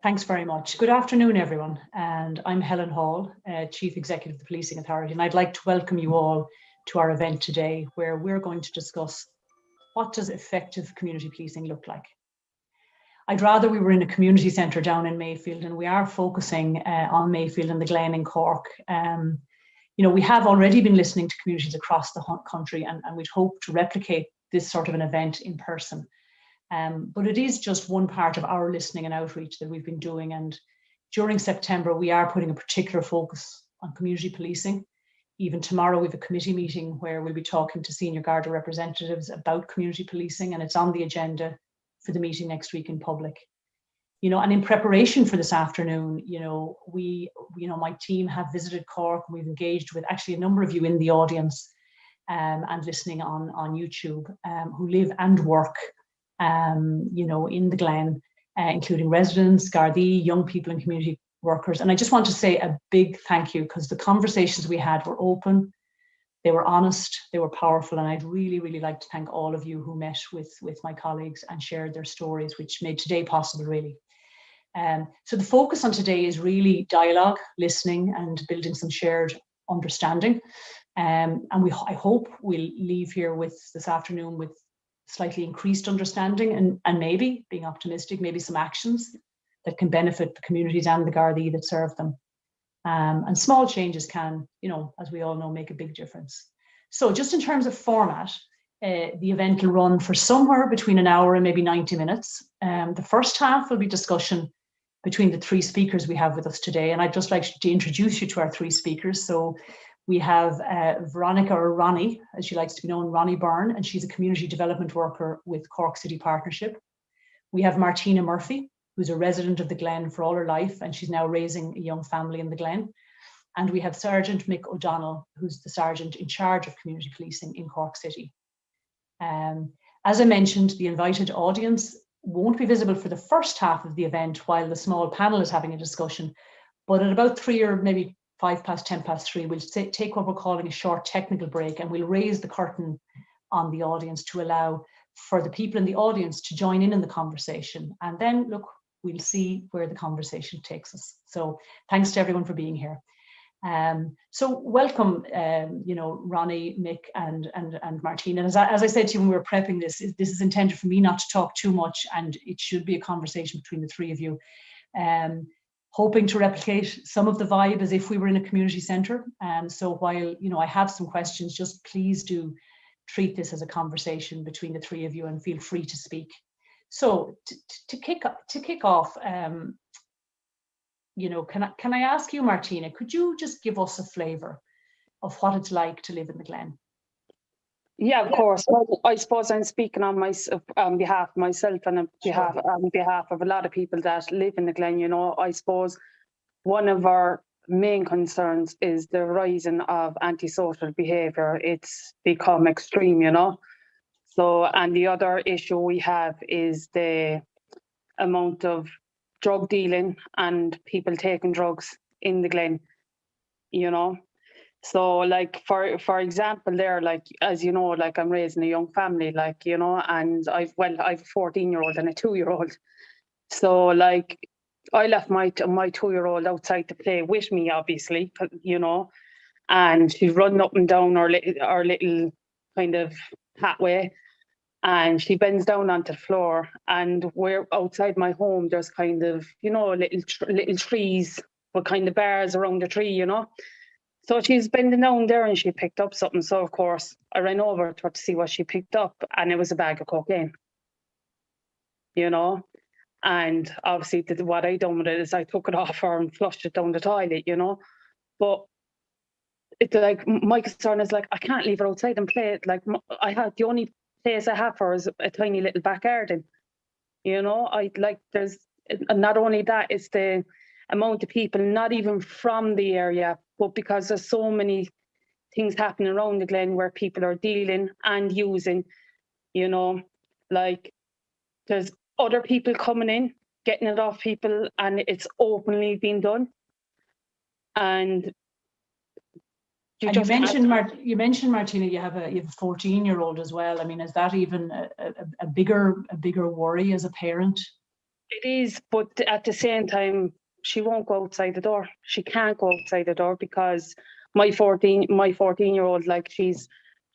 Thanks very much. Good afternoon, everyone. And I'm Helen Hall, Chief Executive of the Policing Authority. And I'd like to welcome you all to our event today, where we're going to discuss what does effective community policing look like. I'd rather we were in a community centre down in Mayfield, and we are focusing on Mayfield and The Glen in Cork. We have already been listening to communities across the country, and we'd hope to replicate this sort of an event in person. But it is just one part of our listening and outreach that we've been doing. And during September, we are putting a particular focus on community policing. Even tomorrow, we have a committee meeting where we'll be talking to senior Garda representatives about community policing, and it's on the agenda for the meeting next week in public. And in preparation for this afternoon, my team have visited Cork, and we've engaged with actually a number of you in the audience and listening on YouTube who live and work in the Glen, including residents, Gardaí, young people and community workers. And I just want to say a big thank you, because the conversations we had were open, they were honest, they were powerful. And I'd really, really like to thank all of you who met with my colleagues and shared their stories, which made today possible, really. So the focus on today is really dialogue, listening and building some shared understanding. And I hope we'll leave here this afternoon with slightly increased understanding and maybe, being optimistic, maybe some actions that can benefit the communities and the Gardaí that serve them. And small changes can, as we all know, make a big difference. So just in terms of format, the event will run for somewhere between an hour and maybe 90 minutes. The first half will be discussion between the three speakers we have with us today. And I'd just like to introduce you to our three speakers. So we have Veronica, or Ronnie, as she likes to be known, Ronnie Byrne, and she's a community development worker with Cork City Partnership. We have Martina Murphy, who's a resident of the Glen for all her life, and she's now raising a young family in the Glen. And we have Sergeant Mick O'Donnell, who's the sergeant in charge of community policing in Cork City. As I mentioned, the invited audience won't be visible for the first half of the event while the small panel is having a discussion, but at about 3 or maybe 3:05, we'll take what we're calling a short technical break, and we'll raise the curtain on the audience to allow for the people in the audience to join in the conversation. And then, look, we'll see where the conversation takes us. So thanks to everyone for being here. So welcome, Ronnie, Mick and Martina. And as I said to you when we were prepping this is intended for me not to talk too much, and it should be a conversation between the three of you. Hoping to replicate some of the vibe as if we were in a community centre. So while I have some questions, just please do treat this as a conversation between the three of you and feel free to speak. So to kick off, can I ask you, Martina, could you just give us a flavour of what it's like to live in the Glen? Yeah, of course. Well, I suppose I'm speaking on behalf of myself and on behalf of a lot of people that live in the Glen. I suppose one of our main concerns is the rising of antisocial behaviour. It's become extreme, So, and the other issue we have is the amount of drug dealing and people taking drugs in the Glen, So, like, for example, there, like, as you know, like, I'm raising a young family, and I've a 14-year-old and a 2-year-old. So, like, I left my 2-year-old outside to play with me, obviously, and she's running up and down our little kind of pathway, and she bends down onto the floor, and we're outside my home. There's kind of, little trees with kind of bars around the tree, So she's bending down there and she picked up something. So, of course, I ran over to her to see what she picked up, and it was a bag of cocaine, And obviously what I done with it is I took it off her and flushed it down the toilet, But it's like, my concern is, like, I can't leave her outside and play it. Like, the only place I have for her is a tiny little back garden, there's not only that, it's the amount of people, not even from the area, but because there's so many things happening around the Glen where people are dealing and using, like, there's other people coming in, getting it off people, and it's openly being done. And you mentioned, Martina, you have a 14-year-old as well. I mean, is that even a bigger worry as a parent? It is, but at the same time, she won't go outside the door. She can't go outside the door because my 14-year-old, like she's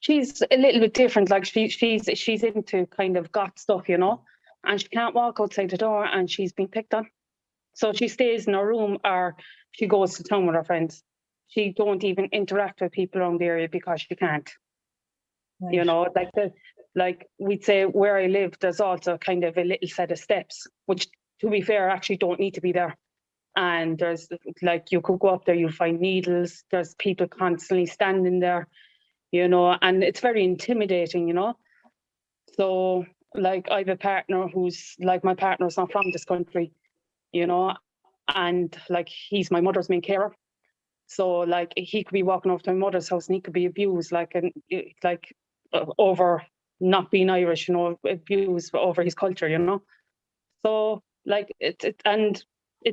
a little bit different. Like she's into kind of goth stuff, you know, and she can't walk outside the door, and she's been picked on. So she stays in her room, or she goes to town with her friends. She don't even interact with people around the area because she can't. Right. You know, like we'd say where I live, there's also kind of a little set of steps, which, to be fair, actually don't need to be there. And there's, like, you could go up there, you'll find needles. There's people constantly standing there, you know, and it's very intimidating, you know. So, like, I have a partner who's, like, my partner's not from this country, you know, and, like, he's my mother's main carer. So, like, he could be walking off to my mother's house and he could be abused, over not being Irish, you know, abused over his culture, you know. So, like, it's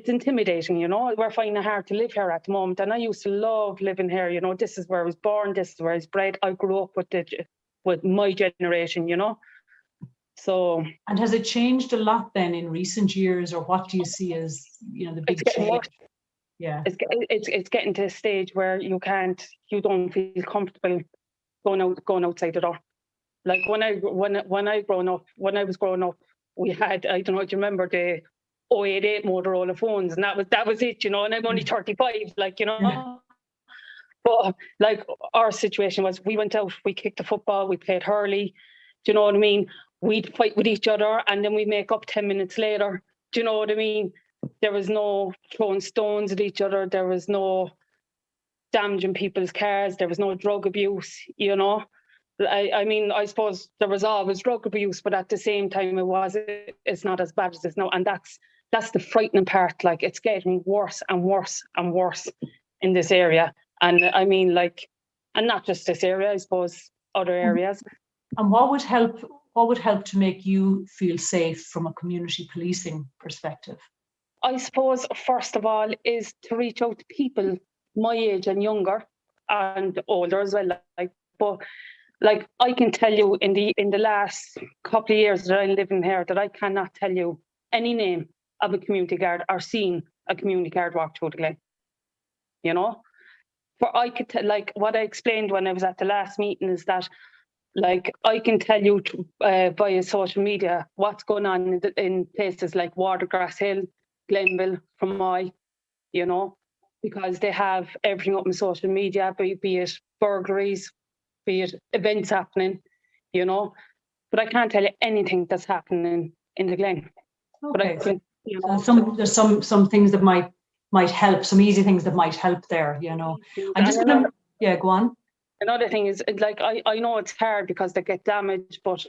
intimidating, you know. We're finding it hard to live here at the moment. And I used to love living here, you know. This is where I was born, this is where I was bred. I grew up with my generation, you know. So. And has it changed a lot then in recent years, or what do you see as, you know, the big change? Worse. Yeah. It's getting to a stage where you don't feel comfortable going outside the door. Like when I was growing up, we had, I don't know, do you remember the 088 Motorola phones, and that was it, you know, and I'm only 35, like, you know. Yeah. But like our situation was, we went out, we kicked the football, we played hurley, do you know what I mean? We'd fight with each other and then we'd make up 10 minutes later, do you know what I mean? There was no throwing stones at each other, there was no damaging people's cars, there was no drug abuse, you know. I mean, I suppose there was always drug abuse, but at the same time, it's not as bad as it's now. And that's the frightening part. Like, it's getting worse and worse and worse in this area. And I mean, like, and not just this area, I suppose, other areas. And what would help to make you feel safe from a community policing perspective? I suppose, first of all, is to reach out to people my age and younger and older as well. Like, I can tell you in the last couple of years that I live in here that I cannot tell you any name of a community guard or seen a community guard walk through the Glen. You know? For I could tell, like, what I explained when I was at the last meeting is that, like, I can tell you via social media what's going on in places like Watergrass Hill, Glenville, Fermoy, you know, because they have everything up in social media, be it burglaries, be it events happening, you know. But I can't tell you anything that's happening in the Glen. Okay. But I can, you know, so there's some things that might help, some easy things that might help there, you know. I'm just gonna, yeah, go on. Another thing is, like, I know it's hard because they get damaged, but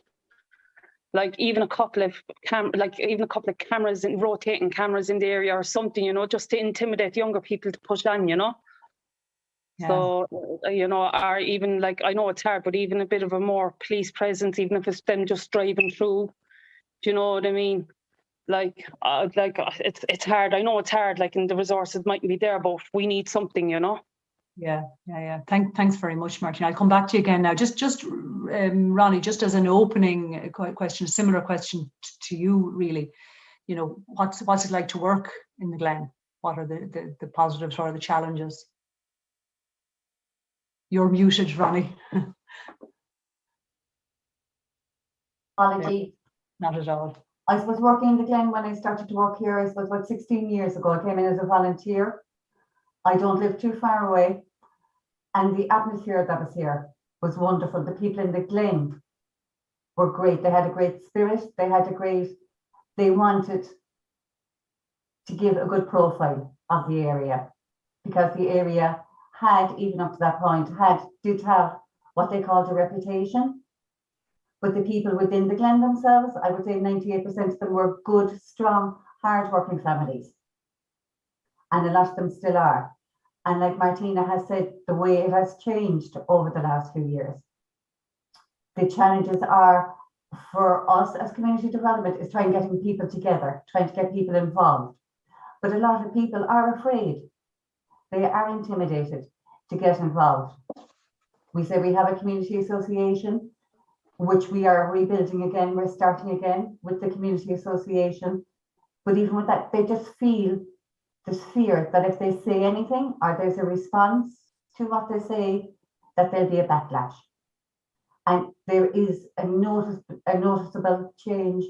like even a couple of cameras and rotating cameras in the area or something, you know, just to intimidate younger people to push on, you know. Yeah. So, you know, or even, like, I know it's hard, but even a bit of a more police presence, even if it's them just driving through, do you know what I mean? Like it's hard. I know it's hard, like, and the resources mightn't be there, but we need something, you know. Yeah. Thanks very much, Martin. I'll come back to you again now. Just Ronnie, just as an opening question, a similar question to you, really. You know, what's it like to work in the Glen? What are the positives or the challenges? You're muted, Ronnie. Apology. Not at all. I was working in the Glen when I started to work here. I suppose about 16 years ago. I came in as a volunteer. I don't live too far away. And the atmosphere that was here was wonderful. The people in the Glen were great. They had a great spirit. They wanted to give a good profile of the area, because the area had, even up to that point, did have what they called a reputation. But the people within the Glen themselves, I would say 98% of them were good, strong, hard-working families. And a lot of them still are. And like Martina has said, the way it has changed over the last few years. The challenges are, for us as community development, is trying getting people together, trying to get people involved. But a lot of people are afraid. They are intimidated to get involved. We say we have a community association, which we are rebuilding again. We're starting again with the community association. But even with that, they just feel this fear that if they say anything or there's a response to what they say, that there'll be a backlash. And there is a noticeable change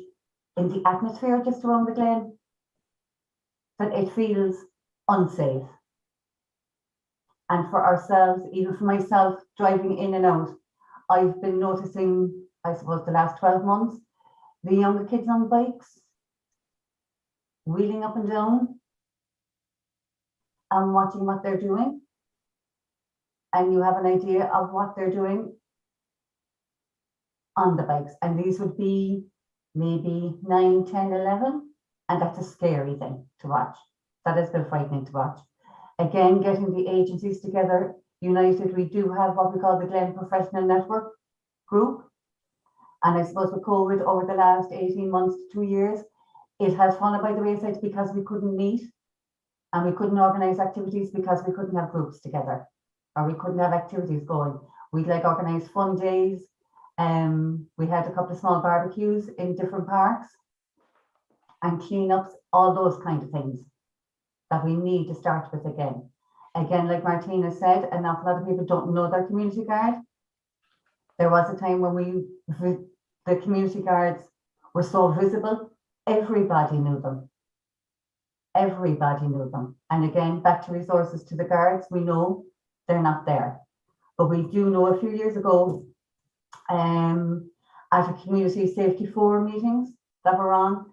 in the atmosphere just around the Glen, that it feels unsafe. And for ourselves, even for myself, driving in and out, I've been noticing, I suppose, the last 12 months, the younger kids on bikes, wheeling up and down, and watching what they're doing. And you have an idea of what they're doing on the bikes. And these would be maybe 9, 10, 11. And that's a scary thing to watch. That has been frightening to watch. Again, getting the agencies together, united, we do have what we call the Glen Professional Network Group. And I suppose with COVID over the last 18 months to 2 years, it has fallen by the wayside because we couldn't meet and we couldn't organise activities because we couldn't have groups together or we couldn't have activities going. We'd like organise fun days. We had a couple of small barbecues in different parks and cleanups, all those kind of things that we need to start with again. Again, like Martina said, an awful lot of people don't know their community guard. There was a time when the community guards were so visible, everybody knew them. Everybody knew them. And again, back to resources to the guards, we know they're not there. But we do know a few years ago, at a community safety forum meetings that were on,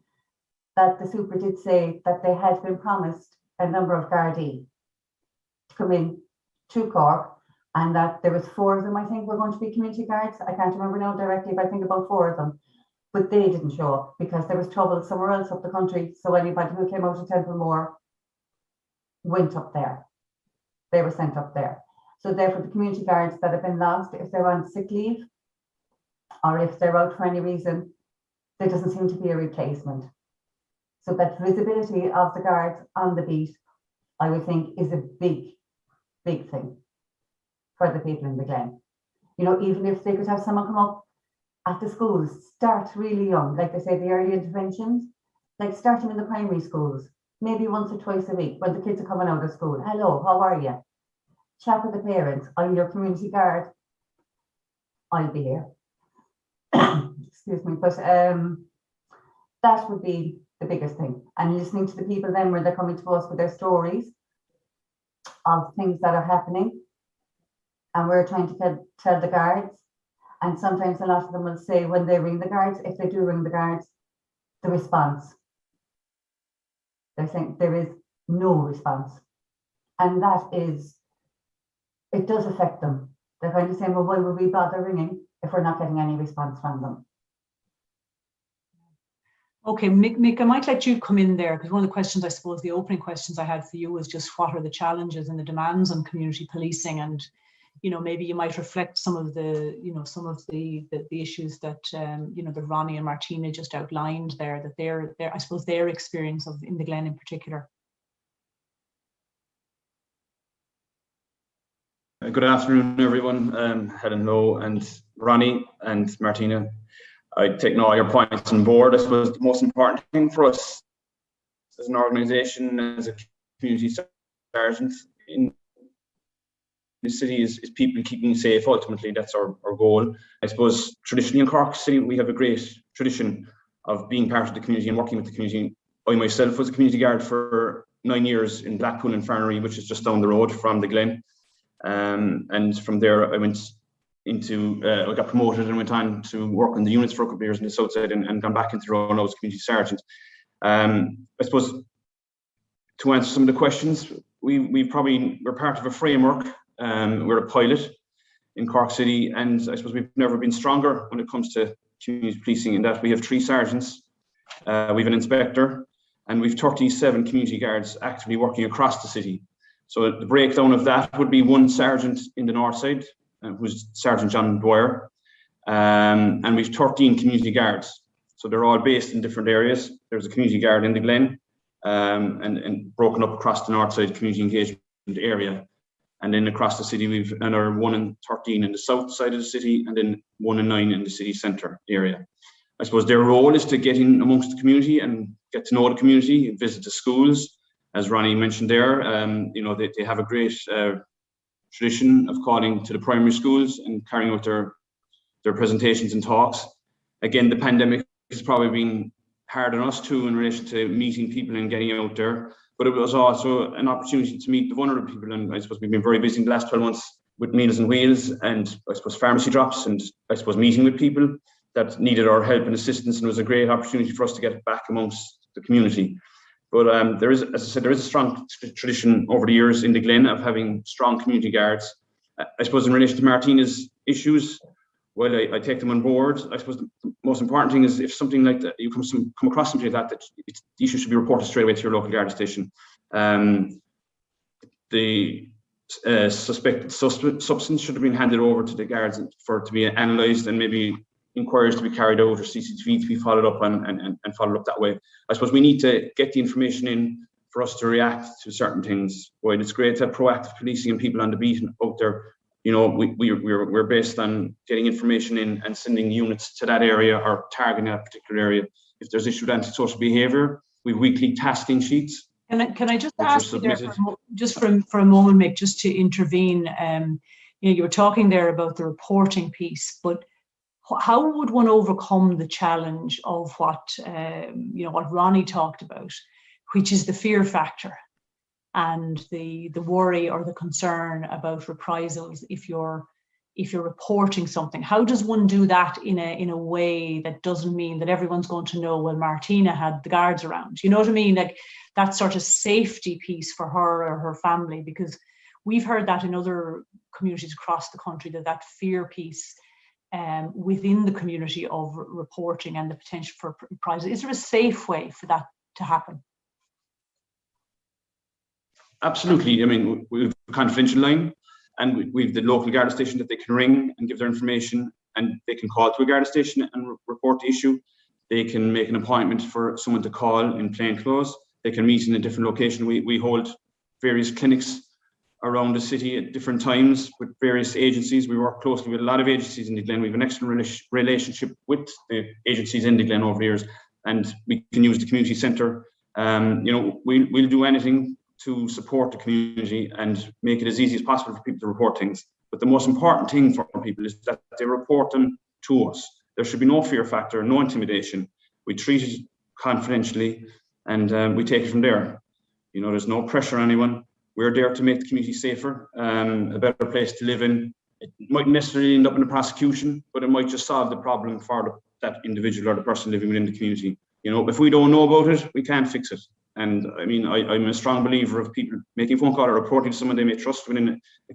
that the super did say that they had been promised a number of Gardaí to come in to Cork, and that there was 4 of them, I think, were going to be community guards. I can't remember now directly, but I think about 4 of them. But they didn't show up because there was trouble somewhere else up the country. So anybody who came out of Templemore went up there. They were sent up there. So therefore, the community guards that have been lost, if they're on sick leave or if they're out for any reason, there doesn't seem to be a replacement. So that visibility of the guards on the beat, I would think, is a big, big thing for the people in the Glen. You know, even if they could have someone come up at the schools, start really young, like they say, the early interventions, like start them in the primary schools, maybe once or twice a week when the kids are coming out of school. Hello, how are you? Chat with the parents. I'm your community guard. I'll be here. Excuse me, but that would be the biggest thing. And listening to the people then when they're coming to us with their stories of things that are happening, and we're trying to tell the guards. And sometimes a lot of them will say when they ring the guards, if they do ring the guards, the response. They're saying there is no response. And that is, it does affect them. They're kind of saying, well, why would we bother ringing if we're not getting any response from them? Okay, Mick, I might let you come in there, because one of the questions, I suppose, the opening questions I had for you was just what are the challenges and the demands on community policing, and you know, maybe you might reflect some of the, you know, some of the issues that you know, that Ronnie and Martina just outlined there, that they're I suppose their experience of in the Glen in particular. Good afternoon, everyone. Helen Hall and Ronnie and Martina. I take all your points on board. I suppose the most important thing for us as an organisation, as a community sergeant in the city, is people keeping safe. Ultimately, that's our goal. I suppose traditionally in Cork City, we have a great tradition of being part of the community and working with the community. I myself was a community guard for 9 years in Blackpool and Farnery, which is just down the road from the Glen. And from there, I went into, I got promoted and went on to work on the units for a couple of years in the south side and gone back into the role now as community sergeant. I suppose to answer some of the questions, we're part of a framework. We're a pilot in Cork City, and I suppose we've never been stronger when it comes to community policing, in that we have 3 sergeants, we have an inspector, and we've 37 community guards actively working across the city. So the breakdown of that would be 1 sergeant in the north side, who's Sergeant John Dwyer, and we've 13 community guards. So they're all based in different areas. There's a community guard in the Glen, and broken up across the north side community engagement area. And then across the city, we've another 1 and 13 in the south side of the city, and then 1 and 9 in the city centre area. I suppose their role is to get in amongst the community and get to know the community, visit the schools. As Ronnie mentioned there, they have a great tradition of calling to the primary schools and carrying out their presentations and talks. Again, the pandemic has probably been hard on us too in relation to meeting people and getting out there, but it was also an opportunity to meet the vulnerable people. And I suppose we've been very busy in the last 12 months with Meals on Wheels and I suppose pharmacy drops, and I suppose meeting with people that needed our help and assistance, and it was a great opportunity for us to get back amongst the community. But there is, as I said, there is a strong tradition over the years in the Glen of having strong community guards. I suppose in relation to Martina's issues, well, I take them on board. I suppose the most important thing is if something like that, you come across something like that, the issue should be reported straight away to your local guard station. The suspected substance should have been handed over to the guards for it to be analysed, and maybe inquiries to be carried out or CCTV to be followed up and followed up that way. I suppose we need to get the information in for us to react to certain things. While it's great to have proactive policing and people on the beat and out there, we're based on getting information in and sending units to that area or targeting that particular area. If there's issues with antisocial behaviour, we have weekly tasking sheets. Can I just ask you there for a moment, Mick, just to intervene? You were talking there about the reporting piece, but how would one overcome the challenge of what Ronnie talked about, which is the fear factor and the worry or the concern about reprisals if you're reporting something? How does one do that in a way that doesn't mean that everyone's going to know, well, Martina had the guards around? You know what I mean? Like that sort of safety piece for her or her family, because we've heard that in other communities across the country, that fear piece within the community of reporting and the potential for reprisal. Is there a safe way for that to happen? Absolutely. I mean, we have a confidential line, and we have the local guard station that they can ring and give their information, and they can call to a guard station and report the issue. They can make an appointment for someone to call in plain clothes. They can meet in a different location. We hold various clinics around the city at different times with various agencies. We work closely with a lot of agencies in the Glen. We have an excellent relationship with the agencies in the Glen over the years, and we can use the community centre. We'll do anything to support the community and make it as easy as possible for people to report things. But the most important thing for people is that they report them to us. There should be no fear factor, no intimidation. We treat it confidentially, and we take it from there. There's no pressure on anyone. We're there to make the community safer, a better place to live in. It mightn't necessarily end up in a prosecution, but it might just solve the problem for that individual or the person living within the community. If we don't know about it, we can't fix it. And I mean, I'm a strong believer of people making a phone call or reporting to someone they may trust within a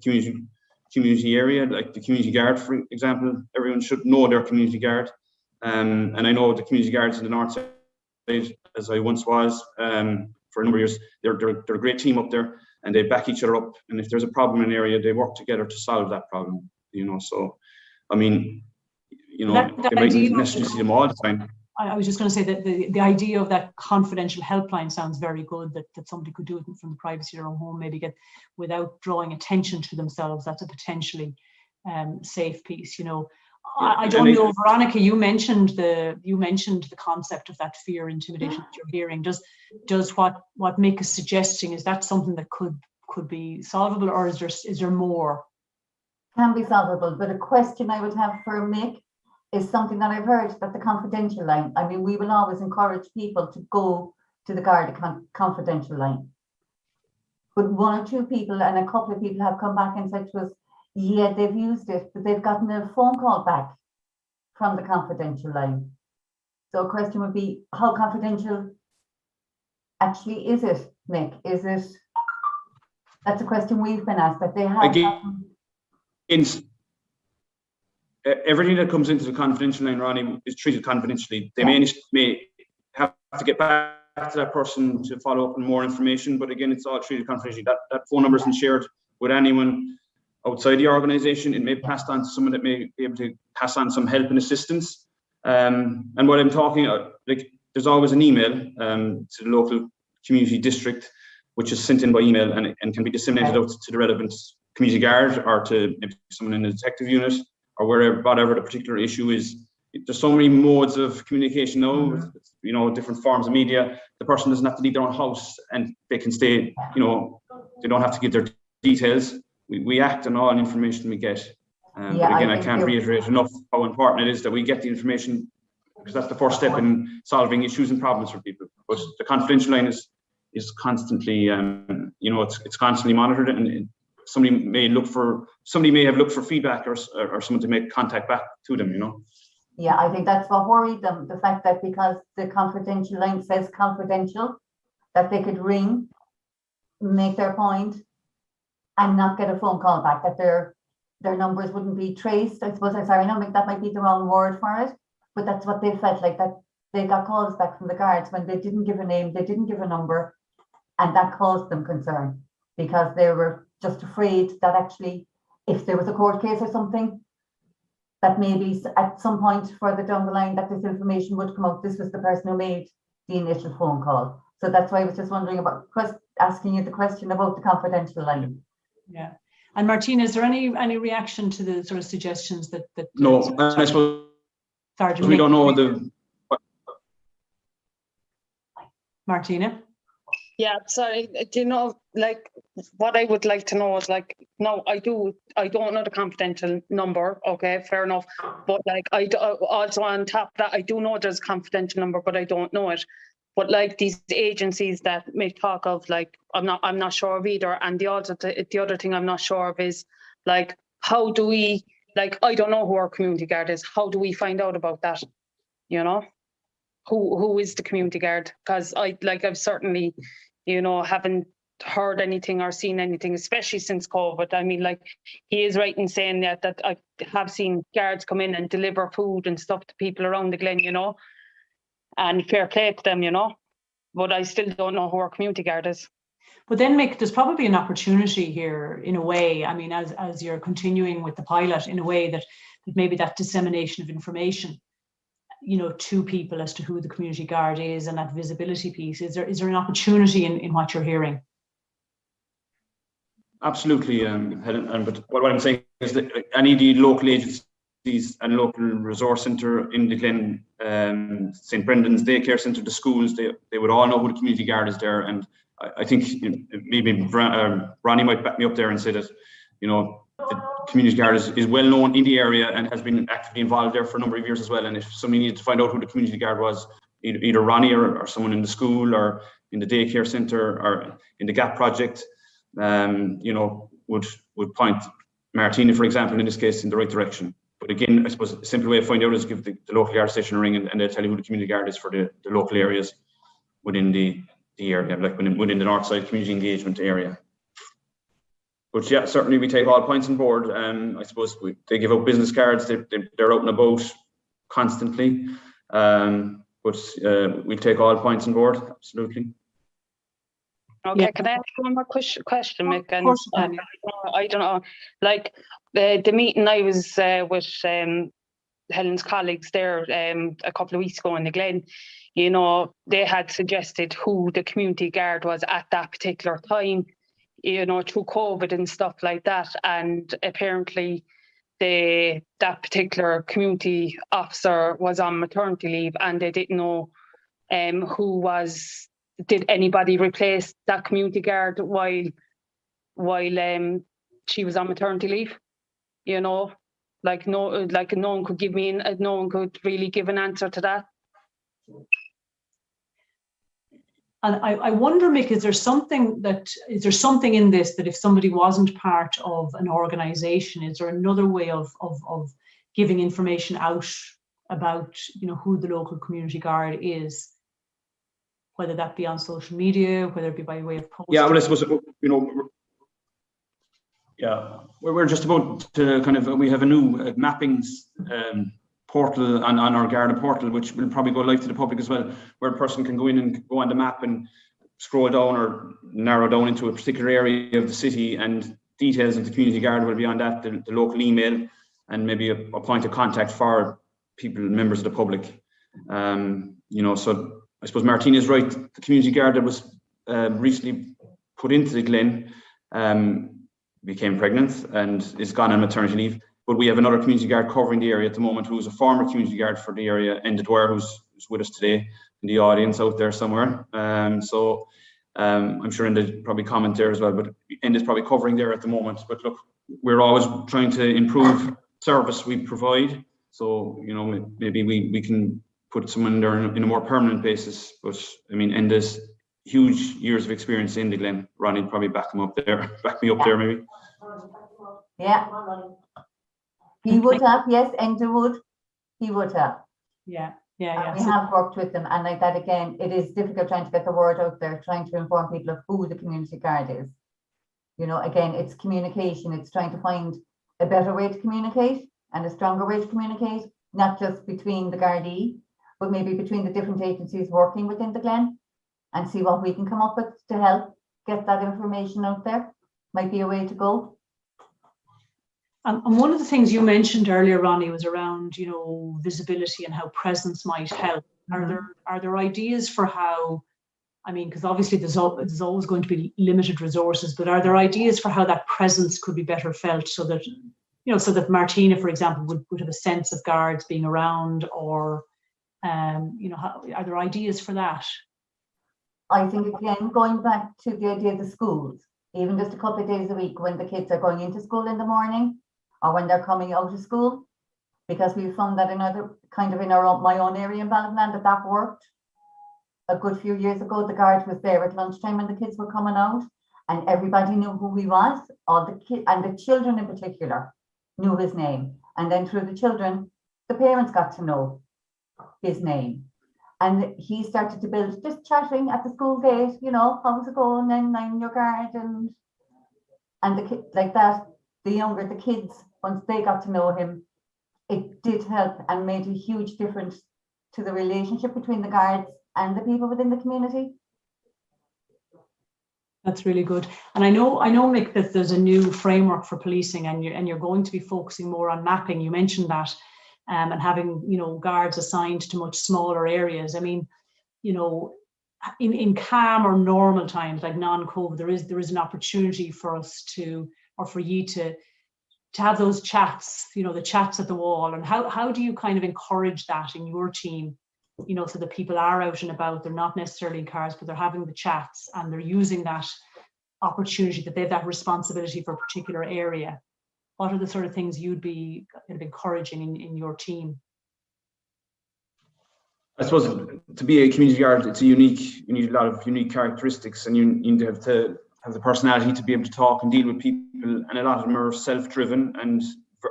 community area, like the community guard, for example. Everyone should know their community guard. And I know the community guards in the north side, as I once was for a number of years, they're a great team up there, and they back each other up. And if there's a problem in an area, they work together to solve that problem. So, I mean, they might not necessarily see them all the time. I was just going to say that the idea of that confidential helpline sounds very good, that somebody could do it from the privacy of their own home, maybe get without drawing attention to themselves. That's a potentially safe piece. I don't know, Veronica, you mentioned the concept of that fear, intimidation that you're hearing. Does what Mick is suggesting, is that something that could be solvable, or is there more? Can be solvable, but a question I would have for Mick is something that I've heard, that the confidential line. I mean, we will always encourage people to go to the Garda confidential line. But one or two people and a couple of people have come back and said to us, yeah, they've used it, but they've gotten a phone call back from the confidential line. So a question would be, how confidential actually is it, Mick? That's a question we've been asked, that they have. Everything that comes into the confidential line, Ronnie, is treated confidentially. They may have to get back to that person to follow up on more information, but again, it's all treated confidentially. That phone number isn't shared with anyone outside the organisation. It may be passed on to someone that may be able to pass on some help and assistance. And what I'm talking about, there's always an email to the local community district, which is sent in by email and can be disseminated out to the relevant community guard or to maybe someone in the detective unit, or whatever the particular issue is. there's so many modes of communication now, you know, different forms of media. The person doesn't have to leave their own house and they can stay, you know, they don't have to give their details. We act on all information we get. But again, I can't reiterate enough how important it is that we get the information, because that's the first step in solving issues and problems for people. But the confidential line is constantly, you know, it's constantly monitored, and somebody may have looked for feedback or someone to make contact back to them, you know. Yeah, I think that's what worried them, the fact that because the confidential line says confidential, that they could ring, make their point, and not get a phone call back, that their numbers wouldn't be traced. I suppose, I'm sorry, that might be the wrong word for it, but that's what they felt like, that they got calls back from the guards when they didn't give a name, they didn't give a number, and that caused them concern, because they were just afraid that actually, if there was a court case or something, that maybe at some point further down the line that this information would come out. This was the person who made the initial phone call. So that's why I was just wondering about asking you the question about the confidential line. Yeah. And Martina, is there any reaction to the sort of suggestions that no, I suppose we don't know Martina? Yeah, sorry. Do you know, like, what I would like to know is, like, no, I don't know the confidential number. Okay, fair enough. But like, also on top of that, I do know there's a confidential number, but I don't know it. But like these agencies that make talk of, like, I'm not sure of either. And the other thing I'm not sure of is, like, how do we, like, I don't know who our community guard is. How do we find out about that? You know, who is the community guard? Because I've certainly, you know, haven't heard anything or seen anything, especially since COVID. I mean, like, he is right in saying that I have seen guards come in and deliver food and stuff to people around the Glen, you know, and fair play to them, you know, but I still don't know who our community guard is. But then, Mick, there's probably an opportunity here in a way, I mean, as you're continuing with the pilot, in a way that maybe that dissemination of information, you know, to people as to who the community guard is, and that visibility piece. Is there an opportunity in what you're hearing? Absolutely, Helen. But what I'm saying is that any of the local agencies and local resource centre in the Glen, St. Brendan's daycare centre, the schools, they would all know who the community guard is there. And I think, you know, maybe Ronnie might back me up there and say that, you know, the community guard is well known in the area and has been actively involved there for a number of years as well. And if somebody needed to find out who the community guard was, either Ronnie or someone in the school or in the daycare centre or in the GAP project, you know, would point Martina, for example, in this case, in the right direction. But again, I suppose a simple way of finding out is give the local guard station a ring, and they'll tell you who the community guard is for the local areas within the area, like within the north side community engagement area. But yeah, certainly we take all points on board. I suppose they give out business cards, they're out and about constantly. But we take all points on board, absolutely. Okay, Yeah. can I ask one more question, Mick? Of course, I don't know, like the meeting I was with Helen's colleagues there a couple of weeks ago in the Glen, you know, they had suggested who the community guard was at that particular time, you know, through COVID and stuff like that. And apparently that particular community officer was on maternity leave, and they didn't know did anybody replace that community guard while she was on maternity leave? You know, no one could no one could really give an answer to that. And I wonder, Mick, is there something in this that if somebody wasn't part of an organisation, is there another way of giving information out about, you know, who the local community guard is? Whether that be on social media, whether it be by way of post. Yeah, well, I suppose, you know, yeah, we're just about to we have a new mappings portal on our Garda portal, which will probably go live to the public as well, where a person can go in and go on the map and scroll down or narrow down into a particular area of the city, and details of the community guard will be on that, the local email, and maybe a point of contact for people, members of the public. You know, so I suppose Martina is right. The community guard that was recently put into the Glen became pregnant and is gone on maternity leave. but we have another community guard covering the area at the moment, who's a former community guard for the area, Enda Dwyer, who's with us today in the audience out there somewhere. I'm sure Enda probably comment there as well, but Enda's probably covering there at the moment. But look, we're always trying to improve service we provide. So, you know, maybe we can put someone there in a more permanent basis. But I mean, Enda's huge years of experience in the Glen. Ronnie probably back me up there maybe. Yeah. He would have, yes, Enda would. He would have. Yeah. We have worked with them, and like that again, it is difficult trying to get the word out there, trying to inform people of who the community guard is. You know, again, it's communication. It's trying to find a better way to communicate and a stronger way to communicate, not just between the Gardaí, but maybe between the different agencies working within the Glen, and see what we can come up with to help get that information out there. Might be a way to go. And one of the things you mentioned earlier, Ronnie, was around, you know, visibility and how presence might help. Are there ideas for how, I mean, because obviously there's always going to be limited resources, but are there ideas for how that presence could be better felt, so that, you know, so that Martina, for example, would have a sense of guards being around, or, you know, are there ideas for that? I think, again, going back to the idea of the schools, even just a couple of days a week when the kids are going into school in the morning, or when they're coming out of school, because we found that my own area in Ballinland that worked. A good few years ago, the guard was there at lunchtime when the kids were coming out, and everybody knew who he was. All the kids and the children in particular knew his name, and then through the children, the parents got to know his name. And he started to build, just chatting at the school gate, you know, how's it going, and I'm your guard, and the kid like that. The younger the kids, once they got to know him, it did help and made a huge difference to the relationship between the guards and the people within the community. That's really good. And I know, Mick, that there's a new framework for policing, and you're going to be focusing more on mapping. You mentioned that, and having, you know, guards assigned to much smaller areas. I mean, you know, in calm or normal times, like non-COVID, there is an opportunity for us to, or for you to have those chats, you know, the chats at the wall. And how do you kind of encourage that in your team, you know, so that people are out and about, they're not necessarily in cars, but they're having the chats and they're using that opportunity, that they have that responsibility for a particular area? What are the sort of things you'd be kind of encouraging in your team? I suppose to be a community guard, you need a lot of unique characteristics, and you need to have the personality to be able to talk and deal with people, and a lot of them are self-driven and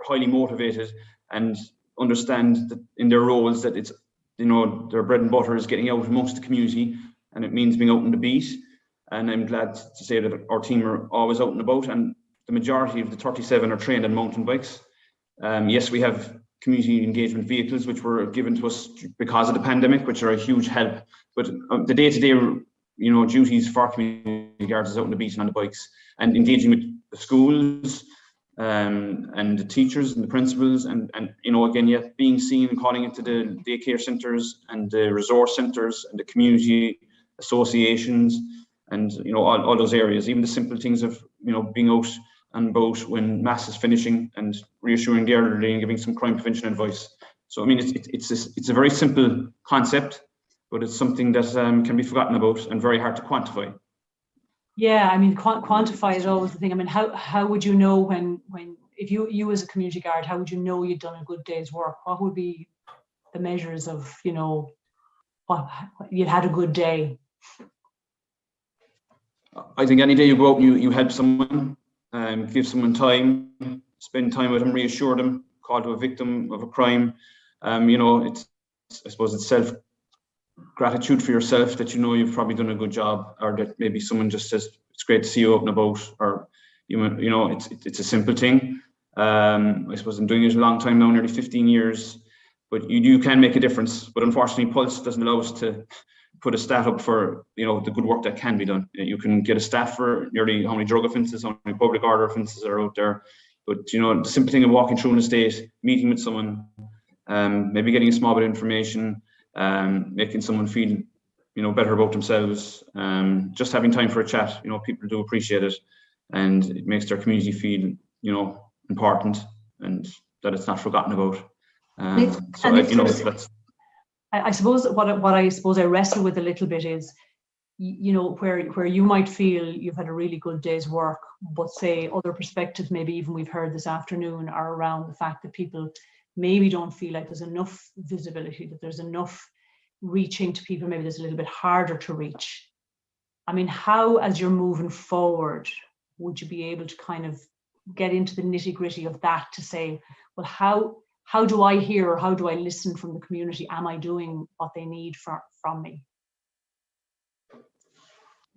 highly motivated, and understand that in their roles that it's, you know, their bread and butter is getting out amongst the community, and it means being out on the beat. And I'm glad to say that our team are always out and about, and the majority of the 37 are trained on mountain bikes. Yes, we have community engagement vehicles which were given to us because of the pandemic, which are a huge help, but the day-to-day, you know, duties for community guards is out on the beat and on the bikes, and engaging with the schools and the teachers and the principals, and you know, again, being seen and calling into the daycare centres and the resource centres and the community associations, and you know, all those areas, even the simple things of, you know, being out and about when mass is finishing and reassuring the elderly and giving some crime prevention advice. So I mean, it's a very simple concept, but it's something that can be forgotten about and very hard to quantify. Yeah, I mean, quantify is always the thing. I mean, how would you know when if you as a community guard, how would you know you'd done a good day's work? What would be the measures of, you know, what you'd had a good day? I think any day you go out and you help someone, give someone time, spend time with them, reassure them, call to a victim of a crime. You know, I suppose it's self-gratitude for yourself that you know you've probably done a good job, or that maybe someone just says it's great to see you out and about, or you know, it's a simple thing. I suppose I'm doing it a long time now, nearly 15 years, but you can make a difference. But unfortunately, Pulse doesn't allow us to put a stat up for, you know, the good work that can be done. You can get a stat for nearly how many drug offences, how many public order offences are out there. But you know, the simple thing of walking through an estate, meeting with someone, maybe getting a small bit of information, making someone feel, you know, better about themselves, just having time for a chat, you know, people do appreciate it, and it makes their community feel, you know, important. and that it's not forgotten about. That's. I suppose what I suppose I wrestle with a little bit is, where you might feel you've had a really good day's work, but say other perspectives, maybe even we've heard this afternoon, are around the fact that people maybe don't feel like there's enough visibility, that there's enough reaching to people, maybe there's a little bit harder to reach. I mean, how, as you're moving forward, would you be able to kind of get into the nitty-gritty of that to say, well, how do I hear, or how do I listen from the community? Am I doing what they need from me?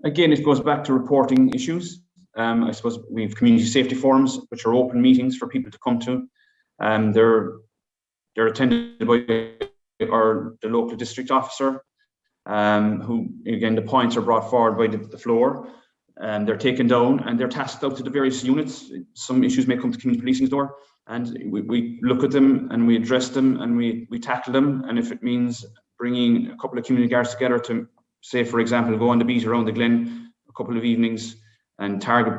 Again, it goes back to reporting issues. I suppose we have community safety forums, which are open meetings for people to come to. They're attended by the local district officer, who, again, the points are brought forward by the floor, and they're taken down and they're tasked out to the various units. Some issues may come to community policing's door, and we look at them and we address them and we tackle them. And if it means bringing a couple of community guards together to, say, for example, go on the beat around the Glen a couple of evenings and target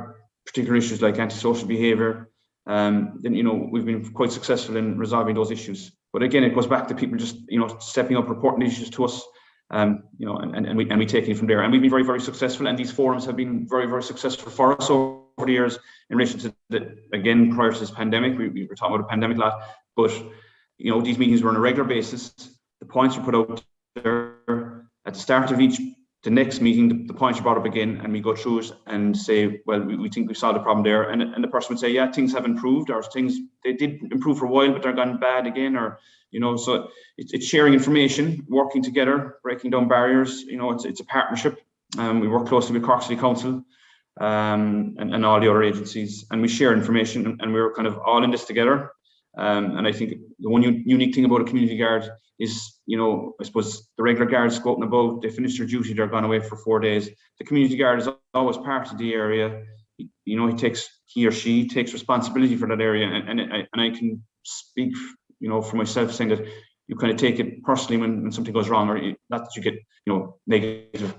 particular issues like antisocial behaviour, then we've been quite successful in resolving those issues. But again, it goes back to people just stepping up, reporting issues to us, and we take it from there. And we've been very, very successful, and these forums have been very, very successful for us over the years in relation to again, prior to this pandemic. We were talking about a pandemic a lot, but these meetings were on a regular basis. The points were put out there at the start of the next meeting. The points are brought up again, and we go through it and say, well, we think we solved the problem there, and the person would say, yeah, things have improved, or they did improve for a while, but they're gone bad again, or so it's sharing information, working together, breaking down barriers. It's a partnership. We work closely with Cork City Council and all the other agencies, and we share information, and we're kind of all in this together. And I think the one unique thing about a community guard is, I suppose the regular guards go out and about, they finish their duty, they're gone away for 4 days. The community guard is always part of the area. He or she takes responsibility for that area, and I can speak, for myself, saying that you kind of take it personally when something goes wrong, or not that you get, negative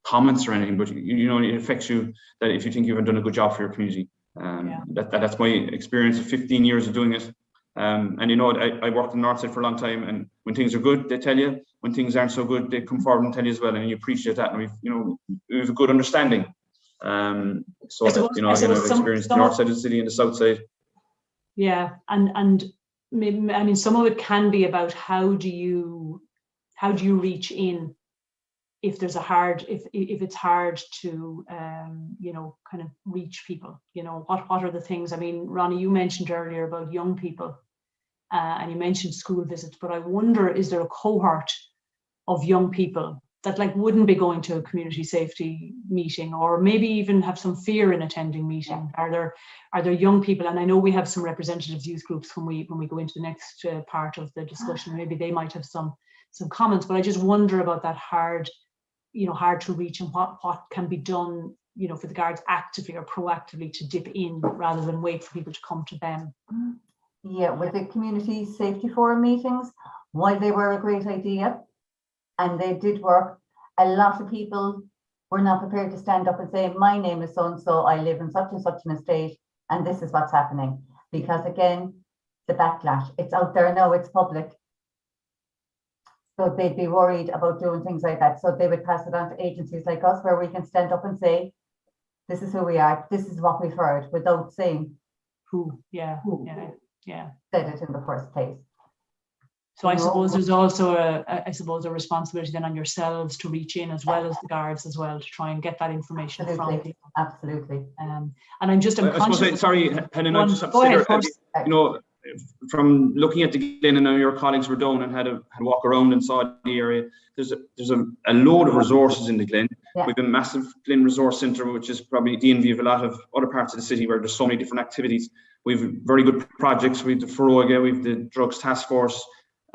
comments or anything, but it affects you, that if you think you haven't done a good job for your community. That's my experience of 15 years of doing it. And I worked in the north side for a long time, and when things are good, they tell you. When things aren't so good, they come forward and tell you as well, and you appreciate that. And we have a good understanding. I've experienced the north side of the city and the south side. Yeah, and maybe, I mean, some of it can be about how do you reach in if there's if it's hard to kind of reach people. What are the things? I mean, Ronnie, you mentioned earlier about young people, and you mentioned school visits, but I wonder, is there a cohort of young people that wouldn't be going to a community safety meeting, or maybe even have some fear in attending meeting? Are there young people? And I know we have some representatives, youth groups, when we go into the next part of the discussion, maybe they might have some comments, but I just wonder about that hard to reach, and what can be done, for the guards actively or proactively to dip in rather than wait for people to come to them. Yeah, with the community safety forum meetings, while they were a great idea and they did work, a lot of people were not prepared to stand up and say, my name is so-and-so, I live in such and such an estate, and this is what's happening. Because again, the backlash, it's out there now, it's public. So they'd be worried about doing things like that. So they would pass it on to agencies like us, where we can stand up and say, this is who we are, this is what we've heard, without saying who said it in the first place. So I suppose there's also a responsibility then on yourselves to reach in, as well as the guards as well, to try and get that information from people. Absolutely. And I'm conscious. Sorry, Helen, from looking at the Glen, and your colleagues were down and had a walk around and saw the area. There's a load of resources in the Glen. Yeah. We've a massive Glen Resource Centre, which is probably the envy of a lot of other parts of the city, where there's so many different activities. We've very good projects. We've the Feroga, we've the Drugs Task Force,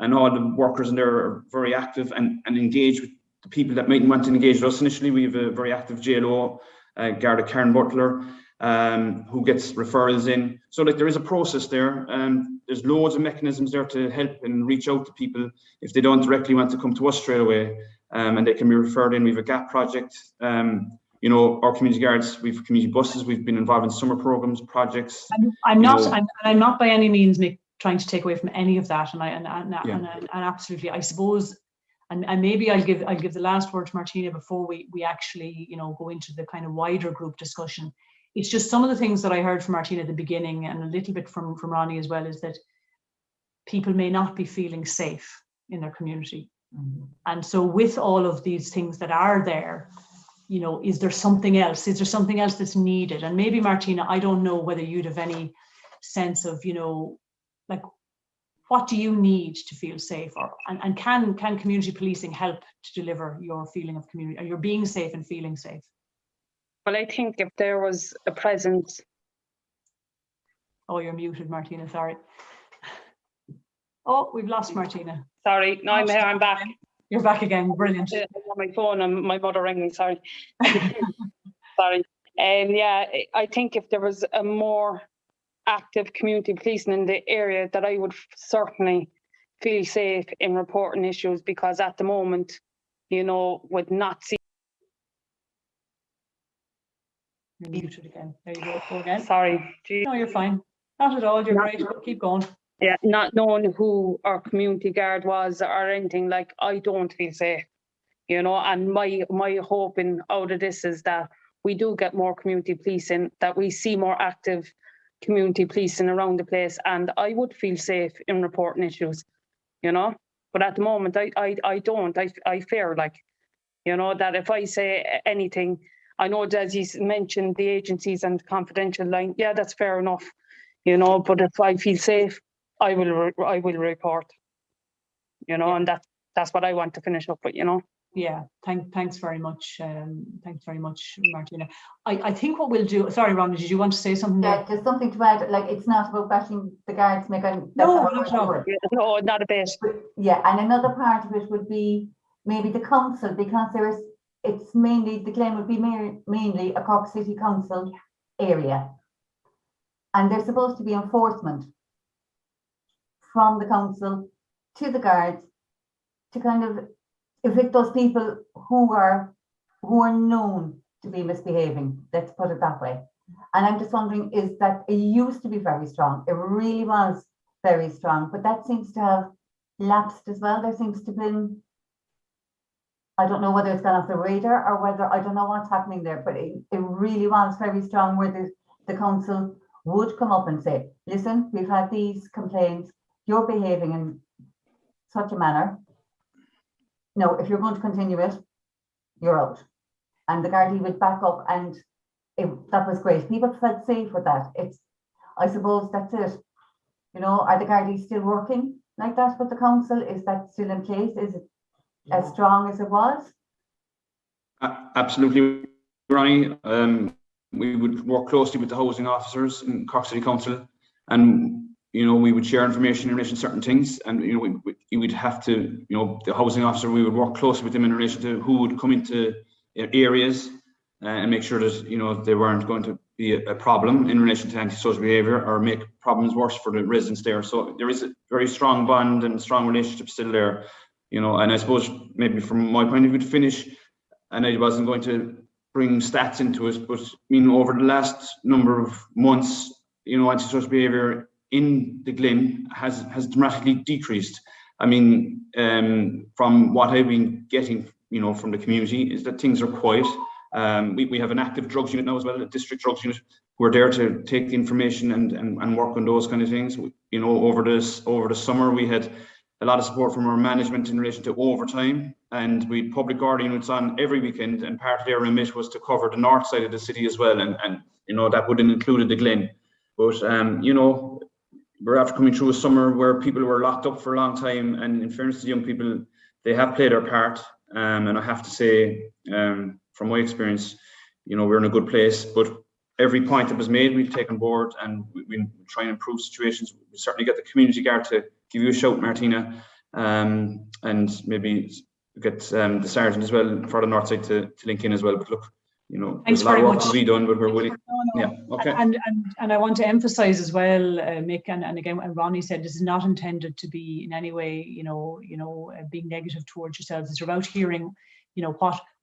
and all the workers in there are very active and engage with the people that mightn't want to engage with us initially. We have a very active JLO, Garda Karen Butler, who gets referrals in. So there is a process there. There's loads of mechanisms there to help and reach out to people if they don't directly want to come to us straight away, and they can be referred in. We have a GAP project, you know, our community guards, we've community buses, we've been involved in summer programs, projects. I'm not by any means trying to take away from any of that, and absolutely, I suppose, and maybe I'll give the last word to Martina before we actually, you know, go into the kind of wider group discussion. It's just some of the things that I heard from Martina at the beginning, and a little bit from Ronnie as well, is that people may not be feeling safe in their community. And so with all of these things that are there, you know, is there something else? Is there something else that's needed? And maybe, Martina, I don't know whether you'd have any sense of, you know, like, what do you need to feel safe? And can community policing help to deliver your feeling of community, or your being safe and feeling safe? Well, I think if there was a presence. Oh, you're muted, Martina, sorry. Oh, we've lost Martina. Sorry, no, I'm here, I'm back. You're back again, brilliant. I'm on my phone and my mother rang me, sorry. Sorry. And yeah, I think if there was a more active community policing in the area, that I would certainly feel safe in reporting issues, because at the moment, you know, would not see. You're muted again. There you go. Go again. Sorry. No, you're fine. Not at all. You're great. Keep going. Yeah, not knowing who our community guard was or anything, like, I don't feel safe, you know. And my hoping out of this is that we do get more community policing, that we see more active community policing around the place, and I would feel safe in reporting issues, you know. But at the moment, I don't. I fear, like, you know, that if I say anything, I know that you mentioned the agencies and confidential line. Yeah, that's fair enough, you know. But if I feel safe, I will report, you know. And that's what I want to finish up with, you know. Yeah, thanks very much. Thanks very much, Martina. I think what we'll do. Sorry, Rhonda, did you want to say something? Yeah, just something to add. Like, it's not about bashing the guards. No, not a bit. Yeah, and another part of it would be maybe the council, because it's mainly, the Glen would be mainly a Cork City Council area, and there's supposed to be enforcement from the council to the guards to kind of evict those people who are known to be misbehaving. Let's put it that way. And I'm just wondering, is that it used to be very strong. It really was very strong, but that seems to have lapsed as well. There seems to have been, I don't know whether it's gone off the radar or whether, I don't know what's happening there, but it really was very strong, where the council would come up and say, listen, we've had these complaints, you're behaving in such a manner. No, if you're going to continue it, you're out. And the Gardaí would back up, and that was great. People felt safe with that. I suppose that's it. You know, are the Gardaí still working like that with the council? Is that still in place? Is it as strong as it was? Absolutely, Ronnie. We would work closely with the housing officers in Cork City Council, and you know, we would share information in relation to certain things, and you know, we would have to, you know, the housing officer, we would work closely with them in relation to who would come into areas and make sure that, you know, they weren't going to be a problem in relation to antisocial behaviour or make problems worse for the residents there. So there is a very strong bond and strong relationship still there, you know. And I suppose maybe from my point of view to finish, and I wasn't going to bring stats into it, but I mean, over the last number of months, you know, antisocial behaviour in the Glen has dramatically decreased. I mean, from what I've been getting, you know, from the community, is that things are quiet. We have an active drugs unit now as well, a district drugs unit, who are there to take the information and work on those kind of things. You know, over the summer, we had a lot of support from our management in relation to overtime, and we had public guard units on every weekend, and part of their remit was to cover the north side of the city as well, and you know, that would have included the Glen. But you know, we're after coming through a summer where people were locked up for a long time, and in fairness to the young people, they have played their part. And I have to say, from my experience, you know, we're in a good place. But every point that was made, we've taken on board, and we try and improve situations. We certainly get the community guard to give you a shout, Martina, and maybe get the sergeant as well for the north side to link in as well. But look, you know, thanks there's a lot very of work much to be done, but we're willing. No. Yeah, okay. And I want to emphasize as well, Mick, and again, and Ronnie said, this is not intended to be in any way, you know, being negative towards yourselves. It's about hearing, you know,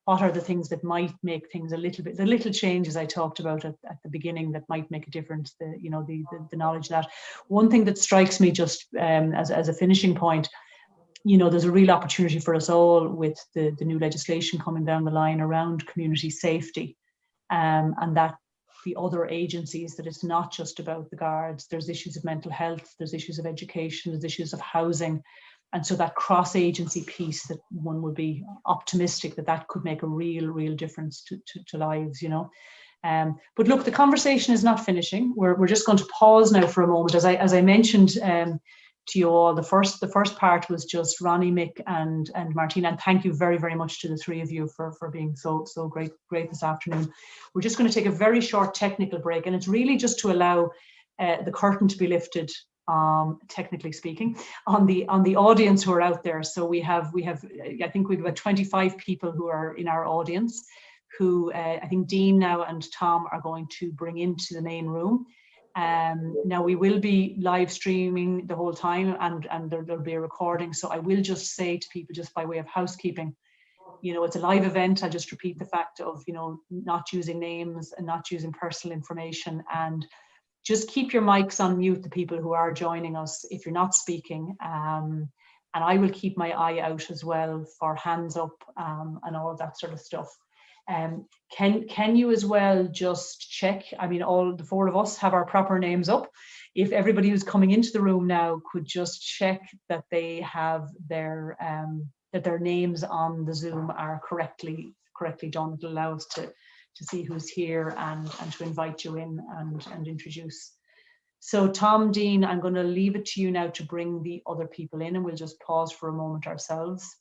what are the things that might make things a little bit, the little changes I talked about at the beginning that might make a difference, the knowledge that. One thing that strikes me just as a finishing point, there's a real opportunity for us all with the new legislation coming down the line around community safety, and that the other agencies, that it's not just about the guards. There's issues of mental health, there's issues of education, there's issues of housing. And so that cross-agency piece, that one would be optimistic that could make a real difference to lives, But look, the conversation is not finishing. We're just going to pause now for a moment. As I mentioned to you all, the first part was just Ronnie, Mick and Martina, and thank you very much to the three of you for being so great this afternoon. We're just going to take a very short technical break, and it's really just to allow the curtain to be lifted, technically speaking, on the audience who are out there. So we have I think we've about 25 people who are in our audience, who I think Dean now and Tom are going to bring into the main room. Now we will be live streaming the whole time, and there'll be a recording. So I will just say to people, just by way of housekeeping, it's a live event. I'll just repeat the fact of, not using names and not using personal information, and just keep your mics on mute, the people who are joining us, if you're not speaking. And I will keep my eye out as well for hands up and all of that sort of stuff. Can you as well just check, all the four of us have our proper names up. If everybody who's coming into the room now could just check that they have their names on the Zoom are correctly done. It'll allow us to see who's here and to invite you in and introduce. So Tom, Dean, I'm going to leave it to you now to bring the other people in, and we'll just pause for a moment ourselves.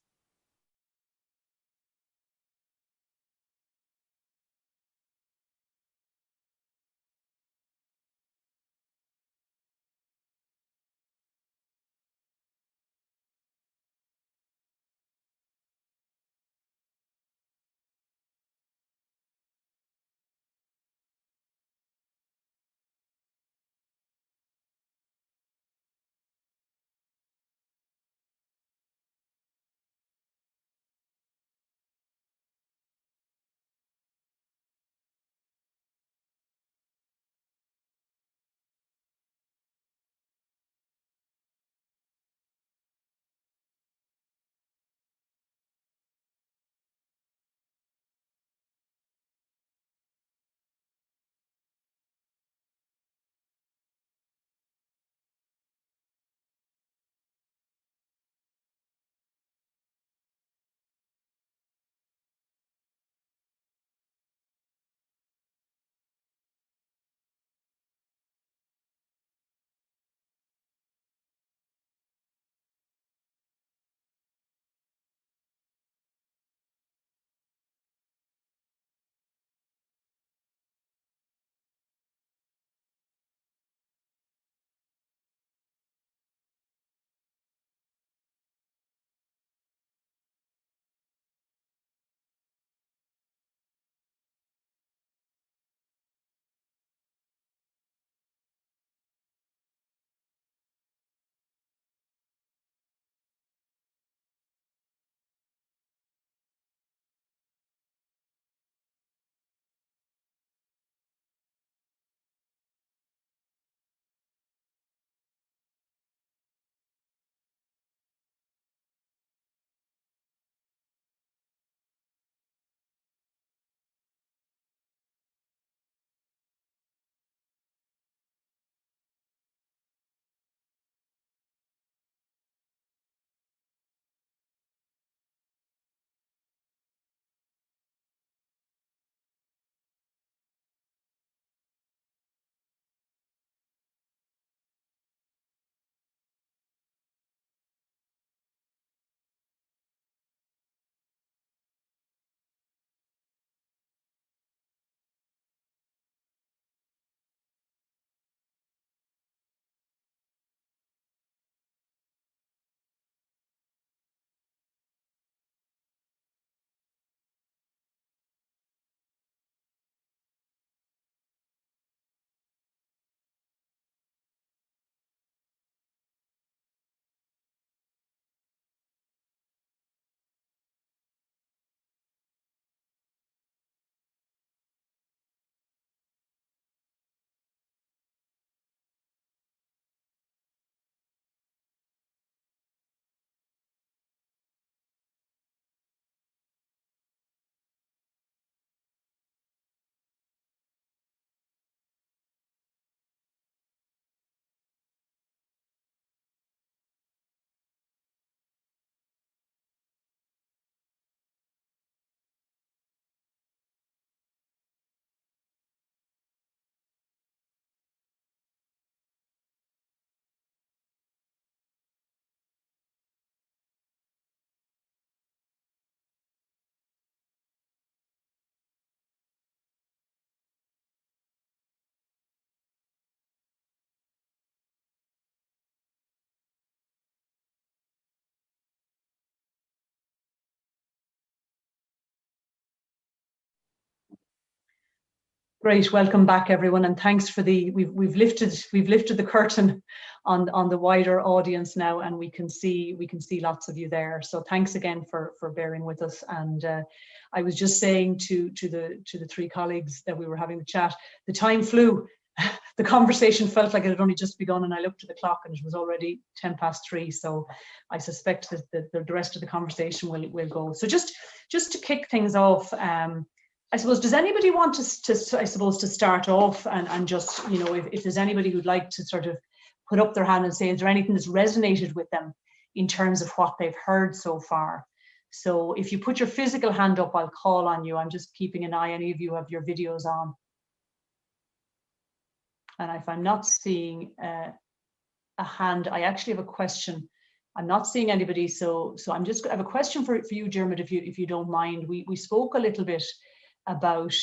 Great, welcome back everyone, and thanks for we've lifted the curtain on the wider audience now, and we can see lots of you there. So thanks again for bearing with us. And I was just saying to the three colleagues that we were having the chat, the time flew. The conversation felt like it had only just begun, and I looked at the clock and it was already 3:10. So I suspect that the rest of the conversation will go. So just to kick things off, I suppose, does anybody want to start off and just, if there's anybody who'd like to sort of put up their hand and say, is there anything that's resonated with them in terms of what they've heard so far? So if you put your physical hand up, I'll call on you. I'm just keeping an eye. Any of you have your videos on? And if I'm not seeing a hand, I actually have a question. I'm not seeing anybody, so I have a question for you, Dermot, if you don't mind. We spoke a little bit about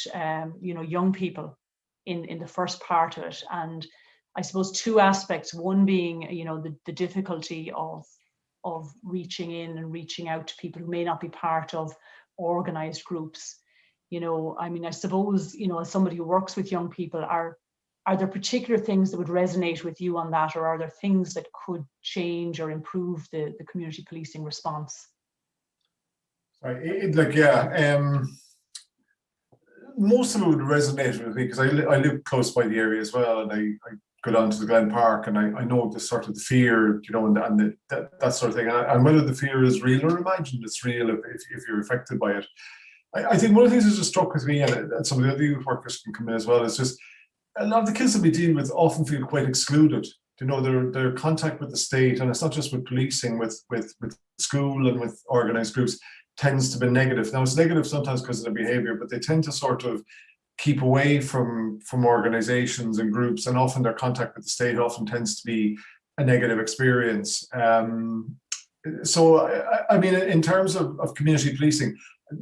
young people in the first part of it, and I suppose two aspects. One being the difficulty of reaching in and reaching out to people who may not be part of organized groups. I suppose as somebody who works with young people, are there particular things that would resonate with you on that, or are there things that could change or improve the community policing response? Most of it would resonate with me because I live close by the area as well, and I go down to the Glen Park, and I know the sort of the fear, and that sort of thing, and whether the fear is real or imagined, it's real if you're affected by it. I think one of the things that just struck with me, and some of the other youth workers can come in as well, is just a lot of the kids that we deal with often feel quite excluded. Their contact with the state, and it's not just with policing, with school and with organised groups, tends to be negative. Now, it's negative sometimes because of their behaviour, but they tend to sort of keep away from organisations and groups, and often their contact with the state often tends to be a negative experience. So, in terms of community policing,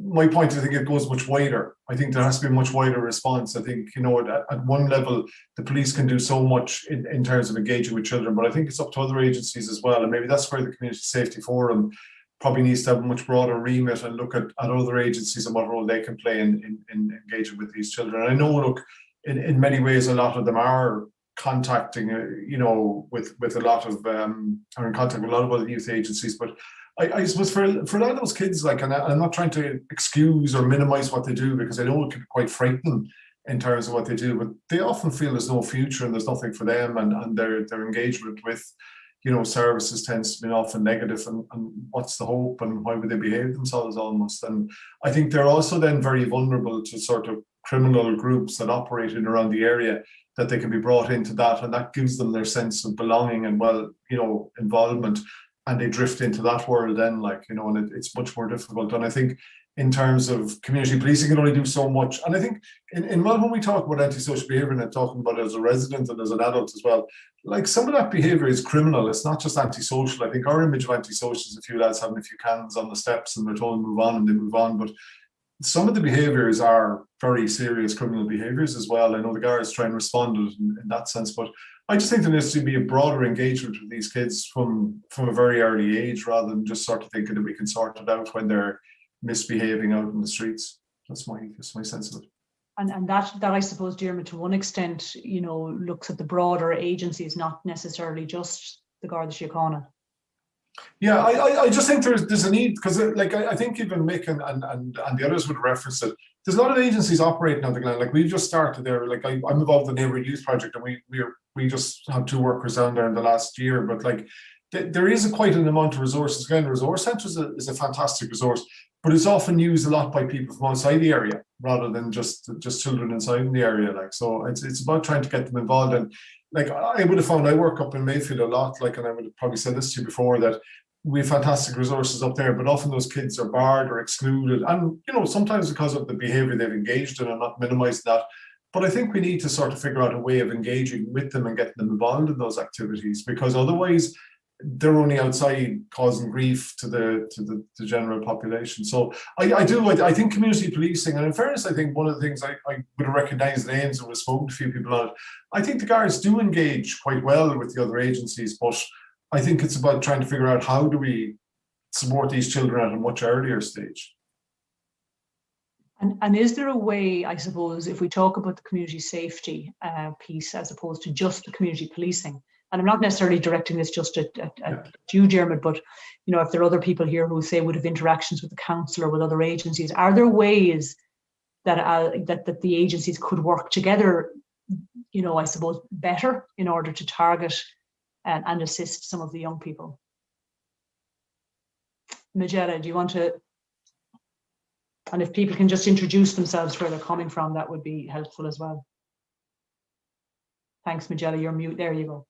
my point is I think it goes much wider. I think there has to be a much wider response. I think, at one level, the police can do so much in terms of engaging with children, but I think it's up to other agencies as well. And maybe that's where the Community Safety Forum probably needs to have a much broader remit and look at other agencies and what role they can play in engaging with these children. And I know, in many ways, a lot of them are contacting, with a lot of, are in contact with a lot of other youth agencies. But I suppose for a lot of those kids, and I'm not trying to excuse or minimize what they do, because I know it can be quite frightening in terms of what they do, but they often feel there's no future and there's nothing for them, and their engagement with services tends to be often negative, and what's the hope, and why would they behave themselves almost. And I think they're also then very vulnerable to sort of criminal groups that operate in around the area, that they can be brought into that, and that gives them their sense of belonging and involvement, and they drift into that world then, and it's much more difficult. And I think in terms of community policing, can only do so much. And I think when we talk about antisocial behaviour, and talking about it as a resident and as an adult as well, some of that behaviour is criminal. It's not just antisocial. I think our image of antisocial is a few lads having a few cans on the steps and they're told to move on, and they move on. But some of the behaviours are very serious criminal behaviours as well. I know the guards try and respond to it in that sense, but I just think there needs to be a broader engagement with these kids from a very early age, rather than just sort of thinking that we can sort it out when they're misbehaving out in the streets. That's my sense of it. And that I suppose, Dermot, to one extent, looks at the broader agencies, not necessarily just the Garda Síochána. Yeah, I just think there's a need, because I think even Mick and the others would reference it. There's a lot of agencies operating on the Glen. We've just started there. I'm involved in the Neighbourhood Youth Project, and we just have 2 workers down there in the last year. But there is quite an amount of resources. Again, the resource centre is a fantastic resource, but it's often used a lot by people from outside the area rather than just children inside the area. So it's about trying to get them involved. And I would have found, I work up in Mayfield a lot, and I would have probably said this to you before, that we have fantastic resources up there, but often those kids are barred or excluded, and sometimes because of the behaviour they've engaged in. I'm not minimising that, but I think we need to sort of figure out a way of engaging with them and getting them involved in those activities, because otherwise they're only outside causing grief to the general population. So I think community policing, and in fairness, I think one of the things I would have recognised the names and would have spoken to a few people on it. I think the guards do engage quite well with the other agencies, but I think it's about trying to figure out how do we support these children at a much earlier stage. And is there a way, I suppose, if we talk about the community safety piece as opposed to just the community policing, and I'm not necessarily directing this just at you, Dermot, but if there are other people here who say would have interactions with the council or with other agencies, are there ways that that the agencies could work together, I suppose, better in order to target and assist some of the young people? Majella, do you want to? And if people can just introduce themselves, where they're coming from, that would be helpful as well. Thanks, Majella, you're mute. There you go.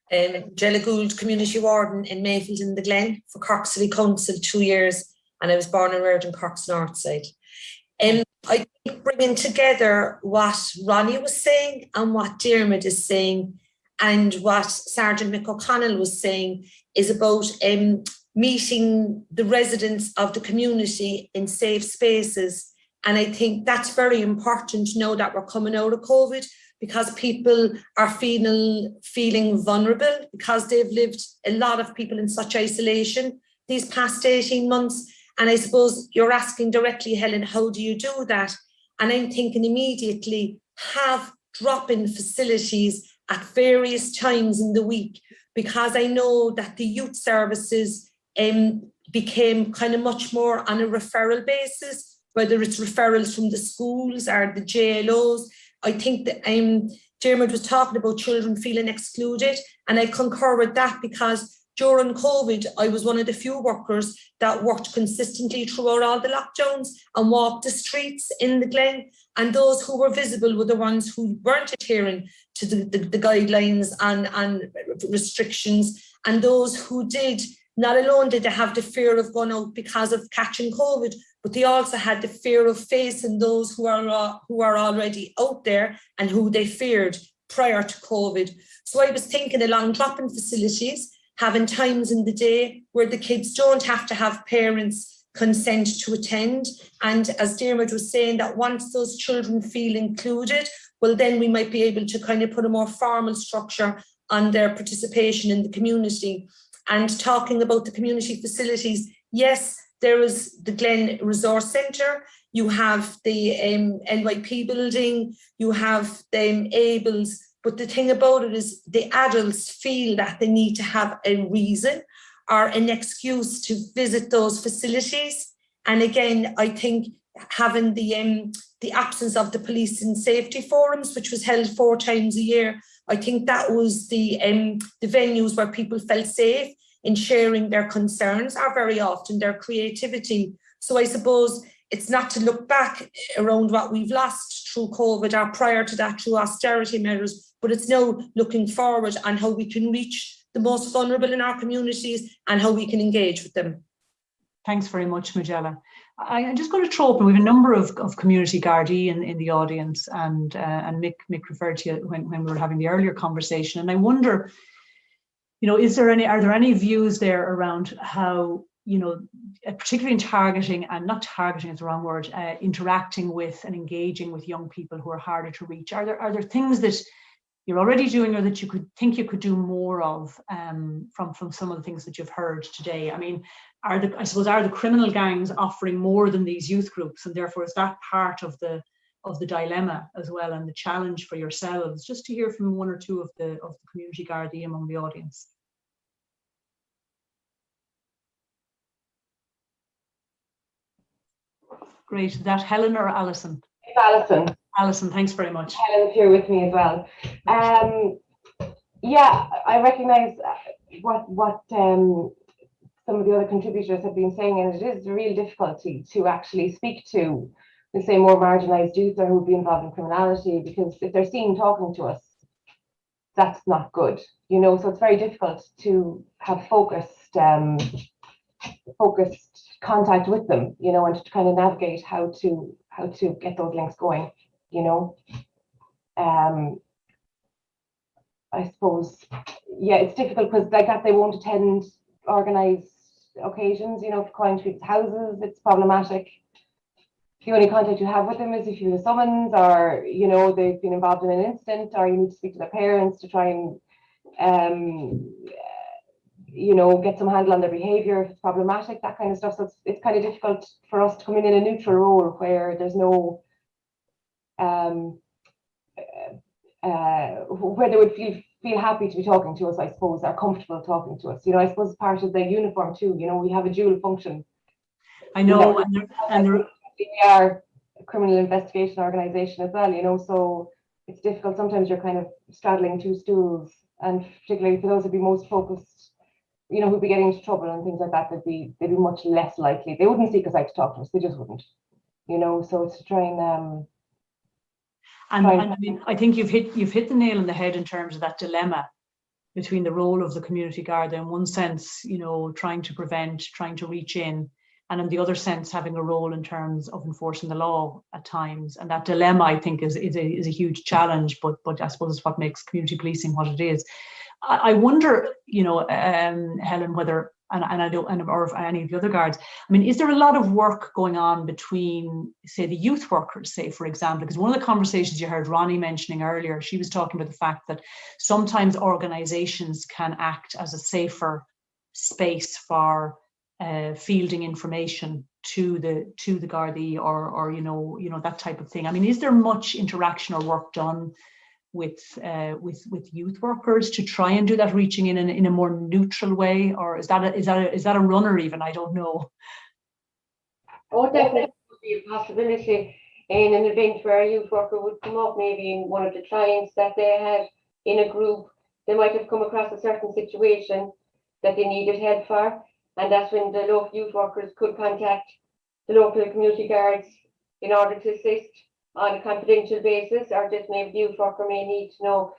Majella Gould, Community Warden in Mayfield and The Glen for Cork City Council, 2 years, and I was born and reared in Cork's north side. I think bringing together what Ronnie was saying and what Dermot is saying and what Sergeant Mick O'Connell was saying is about meeting the residents of the community in safe spaces. And I think that's very important now that we're coming out of COVID, because people are feeling vulnerable because they've lived, a lot of people, in such isolation these past 18 months. And I suppose you're asking directly, Helen, how do you do that? And I'm thinking immediately, have drop-in facilities at various times in the week, because I know that the youth services became kind of much more on a referral basis, whether it's referrals from the schools or the JLOs. I think that Dermot was talking about children feeling excluded, and I concur with that, because during COVID, I was one of the few workers that worked consistently throughout all the lockdowns and walked the streets in the Glen, and those who were visible were the ones who weren't adhering to the guidelines and restrictions, and those who did. Not alone did they have the fear of going out because of catching COVID, but they also had the fear of facing those who are already out there and who they feared prior to COVID. So I was thinking along drop-in facilities, having times in the day where the kids don't have to have parents' consent to attend. And as Dermot was saying, that once those children feel included, well, then we might be able to kind of put a more formal structure on their participation in the community. And talking about the community facilities, yes, there is the Glen Resource Centre, you have the NYP building, you have the Ables, but the thing about it is the adults feel that they need to have a reason or an excuse to visit those facilities. And again, I think having the absence of the police and safety forums, which was held 4 times a year, I think that was the venues where people felt safe in sharing their concerns, or very often their creativity. So I suppose it's not to look back around what we've lost through COVID or prior to that through austerity measures, but it's now looking forward on how we can reach the most vulnerable in our communities and how we can engage with them. Thanks very much, Majella. I'm just going to throw open, we have a number of community Gardaí in the audience, and Mick referred to you when we were having the earlier conversation. And I wonder, are there any views there around how, particularly in targeting, and not targeting is the wrong word, interacting with and engaging with young people who are harder to reach? Are there things that you're already doing, or that you could do more of from some of the things that you've heard today? I mean, are the criminal gangs offering more than these youth groups, and therefore is that part of the dilemma as well, and the challenge for yourselves? Just to hear from one or two of the community Gardaí among the audience. Great. Is that Helen or Alison? It's Alison. Alison, thanks very much. Helen's here with me as well. Yeah, I recognise what some of the other contributors have been saying, and it is a real difficulty to actually speak to, let's say, more marginalised youth or who've been involved in criminality, because if they're seen talking to us, that's not good, so it's very difficult to have focused contact with them, and to kind of navigate how to get those links going, I suppose, yeah, it's difficult because like that they won't attend organised occasions, going to people's houses. It's problematic. The only contact you have with them is if you have a summons, or they've been involved in an incident, or you need to speak to their parents to try and you know, get some handle on their behaviour if it's problematic, that kind of stuff. So it's kind of difficult for us to come in a neutral role where there's no where they would feel happy to be talking to us, I suppose, are comfortable talking to us. You know, I suppose part of the uniform too, you know, we have a dual function. I know, We are a criminal investigation organisation as well, you know, so it's difficult. Sometimes you're kind of straddling two stools, and particularly for those who'd be most focused, you know, who'd be getting into trouble and things like that, they'd be much less likely. They wouldn't seek us out to talk to us, they just wouldn't, you know. So it's to try and I mean, I think you've hit the nail on the head in terms of that dilemma between the role of the community guard, in one sense, you know, trying to prevent, trying to reach in, and in the other sense, having a role in terms of enforcing the law at times. And that dilemma, I think, is a huge challenge. But I suppose it's what makes community policing what it is. I wonder, you know, Helen, whether and I don't, or any of the other guards, I mean, is there a lot of work going on between, say, the youth workers, say, for example? Because one of the conversations you heard Ronnie mentioning earlier, she was talking about the fact that sometimes organisations can act as a safer space for fielding information to the Gardaí or you know that type of thing. I mean, is there much interaction or work done with youth workers to try and do that reaching in a more neutral way, or is that a runner even? I don't know. Oh, definitely would be a possibility in an event where a youth worker would come up, maybe in one of the clients that they had in a group. They might have come across a certain situation that they needed help for, and that's when the local youth workers could contact the local community guards in order to assist on a confidential basis, or just maybe the youth worker may need to know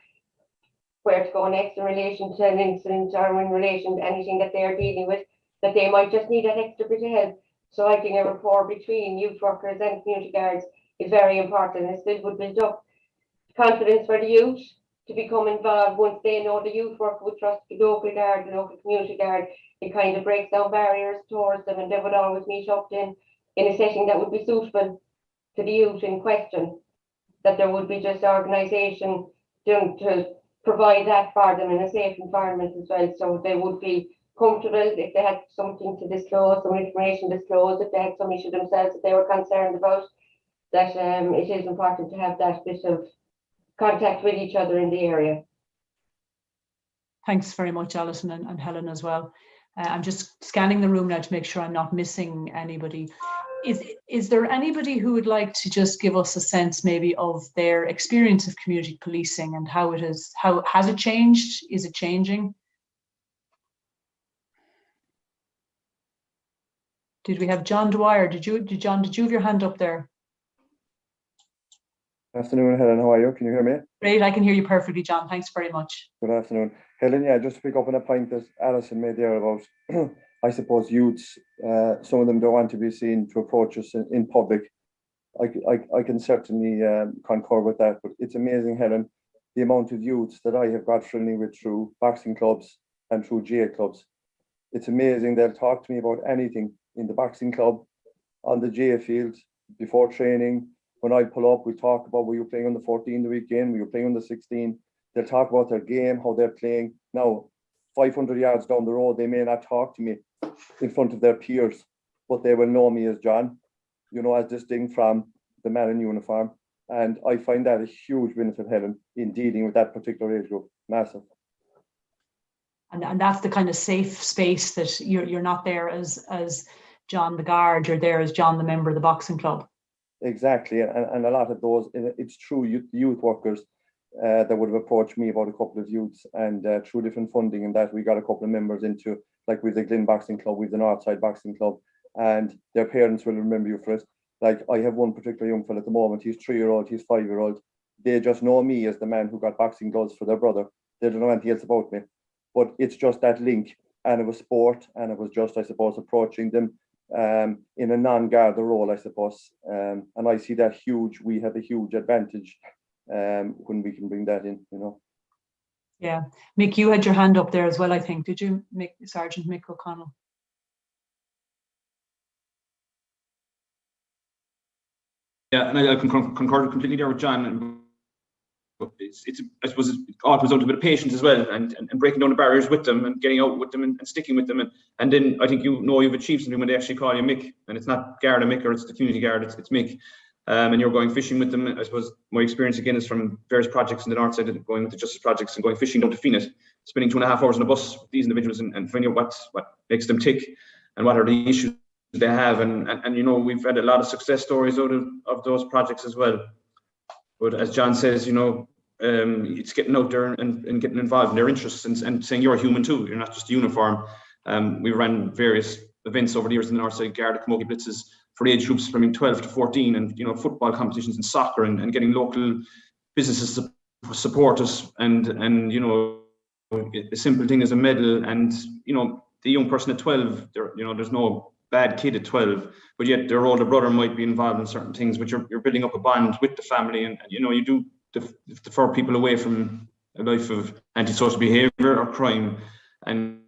where to go next in relation to an incident or in relation to anything that they're dealing with, that they might just need that extra bit of help. So I think a rapport between youth workers and community guards is very important. It would build up confidence for the youth to become involved. Once they know the youth worker would trust the local guard, the local community guard, it kind of breaks down barriers towards them, and they would always meet up in a setting that would be suitable to the youth in question, that there would be just organisation to provide that for them in a safe environment as well, so they would be comfortable if they had something to disclose, some information disclosed, if they had some issue themselves that they were concerned about, that it is important to have that bit of contact with each other in the area. Thanks very much, Alison and Helen as well. I'm just scanning the room now to make sure I'm not missing anybody. Is there anybody who would like to just give us a sense maybe of their experience of community policing and how has it changed? Is it changing? Did we have John Dwyer? Did you have your hand up there? Good afternoon, Helen. How are you? Can you hear me? Great, I can hear you perfectly, John. Thanks very much. Good afternoon, Helen. Yeah, just to pick up on a point that Alison made there about, I suppose, youths. Some of them don't want to be seen to approach us in public. I can certainly concur with that. But it's amazing, Helen, the amount of youths that I have got friendly with through boxing clubs and through GA clubs. It's amazing. They'll talk to me about anything in the boxing club, on the GA field, before training. When I pull up, we talk about, were you playing on the 14 the weekend? Were you playing on the 16? They'll talk about their game, how they're playing. Now, 500 yards down the road, they may not talk to me in front of their peers, but they will know me as John, you know, as distinct from the man in uniform. And I find that a huge benefit, Helen, in dealing with that particular age group. Massive. And that's the kind of safe space that you're not there as John the guard, you're there as John the member of the boxing club. Exactly, and a lot of those, it's true youth workers that would have approached me about a couple of youths, and through different funding and that, we got a couple of members into, like with the Glen Boxing Club, with the Northside Boxing Club, and their parents will remember you for it. Like, I have one particular young fella at the moment, he's 3-year-old, he's 5-year-old. They just know me as the man who got boxing gloves for their brother. They don't know anything else about me. But it's just that link, and it was sport, and it was just, I suppose, approaching them in a non-guard role, I suppose, and I see that huge. We have a huge advantage when we can bring that in, you know. Yeah, Mick, you had your hand up there as well, I think. Did you, Mick, Sergeant Mick O'Connell? Yeah, and I concur completely there with John. I suppose it all comes down to a bit of patience as well, and breaking down the barriers with them and getting out with them and sticking with them. And then I think you've achieved something when they actually call you Mick, and it's not Garda Mick or it's the community guard, it's Mick. And you're going fishing with them. I suppose my experience again is from various projects in the north side, going with the justice projects and going fishing down to Phoenix, spending 2.5 hours on a bus with these individuals and finding out what makes them tick and what are the issues they have. And we've had a lot of success stories out of those projects as well. But as John says, it's getting out there and getting involved in their interests and saying you're a human too. You're not just a uniform. We ran various events over the years in the Northside Garda Camogie Blitzes for age groups from 12 to 14, and football competitions and soccer and getting local businesses to support us and a simple thing as a medal. And the young person at 12, there's no bad kid at 12, but yet their older brother might be involved in certain things, but you're building up a bond with the family, and you do defer people away from a life of antisocial behaviour or crime. And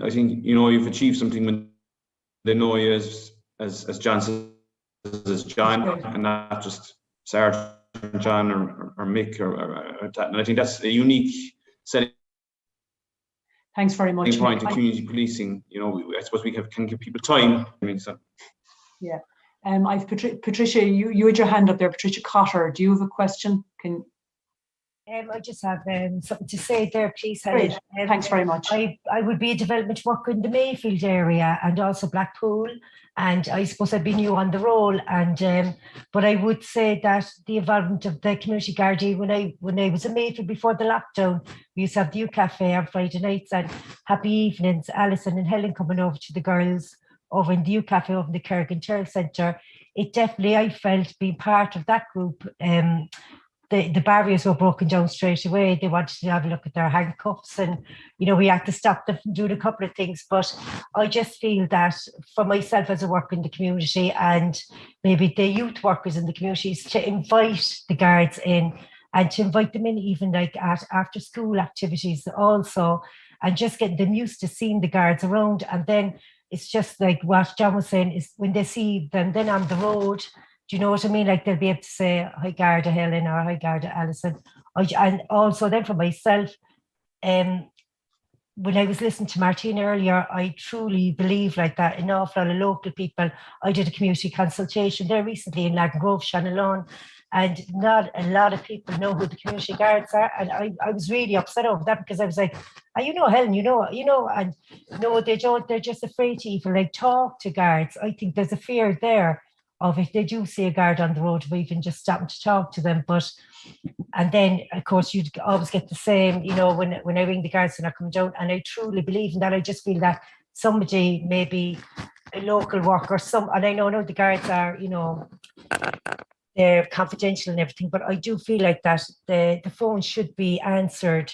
I think you've achieved something when they know you as John says, as John, and not just Sergeant John or Mick or that. And I think that's a unique setting. Thanks very much. Point in community policing, I suppose we can give people time. Yeah. I've Patricia, you had your hand up there. Patricia Cotter, do you have a question? I just have something to say there, please, Helen. Thanks very much. I would be a development worker in the Mayfield area and also Blackpool, and I suppose I'd be new on the role. And but I would say that the involvement of the community Gardaí when I was in Mayfield before the lockdown, we used to have the U Cafe on Friday nights and happy evenings. Alison and Helen coming over to the girls over in the U Cafe over in the Cork and Terrell Centre. It definitely, I felt, being part of that group, the barriers were broken down straight away. They wanted to have a look at their handcuffs, and we had to stop them from doing a couple of things. But I just feel that for myself as a worker in the community, and maybe the youth workers in the communities, to invite the guards in and to invite them in even like at after school activities also, and just getting them used to seeing the guards around. And then it's just like what John was saying, is when they see them then on the road, do you know what I mean? Like they'll be able to say, "Hi Garda Helen," or "Hi Garda Alison." And also then for myself, when I was listening to Martina earlier, I truly believe like that an awful lot of local people. I did a community consultation there recently in Lagan Grove, Shannon, and not a lot of people know who the community guards are. And I was really upset over that, because I was like, Helen, and no, they don't. They're just afraid to even like talk to guards. I think there's a fear there of if they do see a guard on the road, we can just stop to talk to them. And then of course you'd always get the same, when I ring the guards and I come down, and I truly believe in that. I just feel that somebody, maybe a local worker, and I know the guards are, they're confidential and everything, but I do feel like that the phone should be answered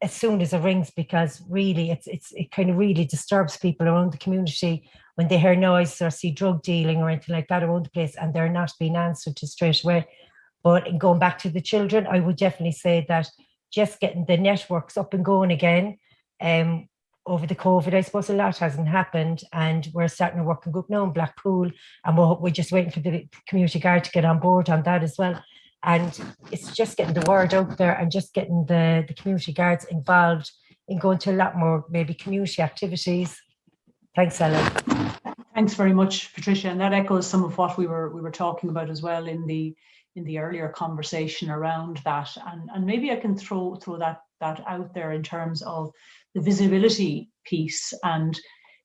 as soon as it rings, because really it kind of really disturbs people around the community when they hear noise or see drug dealing or anything like that around the place, and they're not being answered to straight away. But going back to the children, I would definitely say that just getting the networks up and going again, over the COVID, I suppose a lot hasn't happened, and we're starting a working group now in Blackpool, and we're just waiting for the community guard to get on board on that as well. And it's just getting the word out there and just getting the community guards involved in going to a lot more maybe community activities. Thanks, Helen. Thanks very much, Patricia. And that echoes some of what we were talking about as well in the earlier conversation around that. And maybe I can throw that out there in terms of the visibility piece. And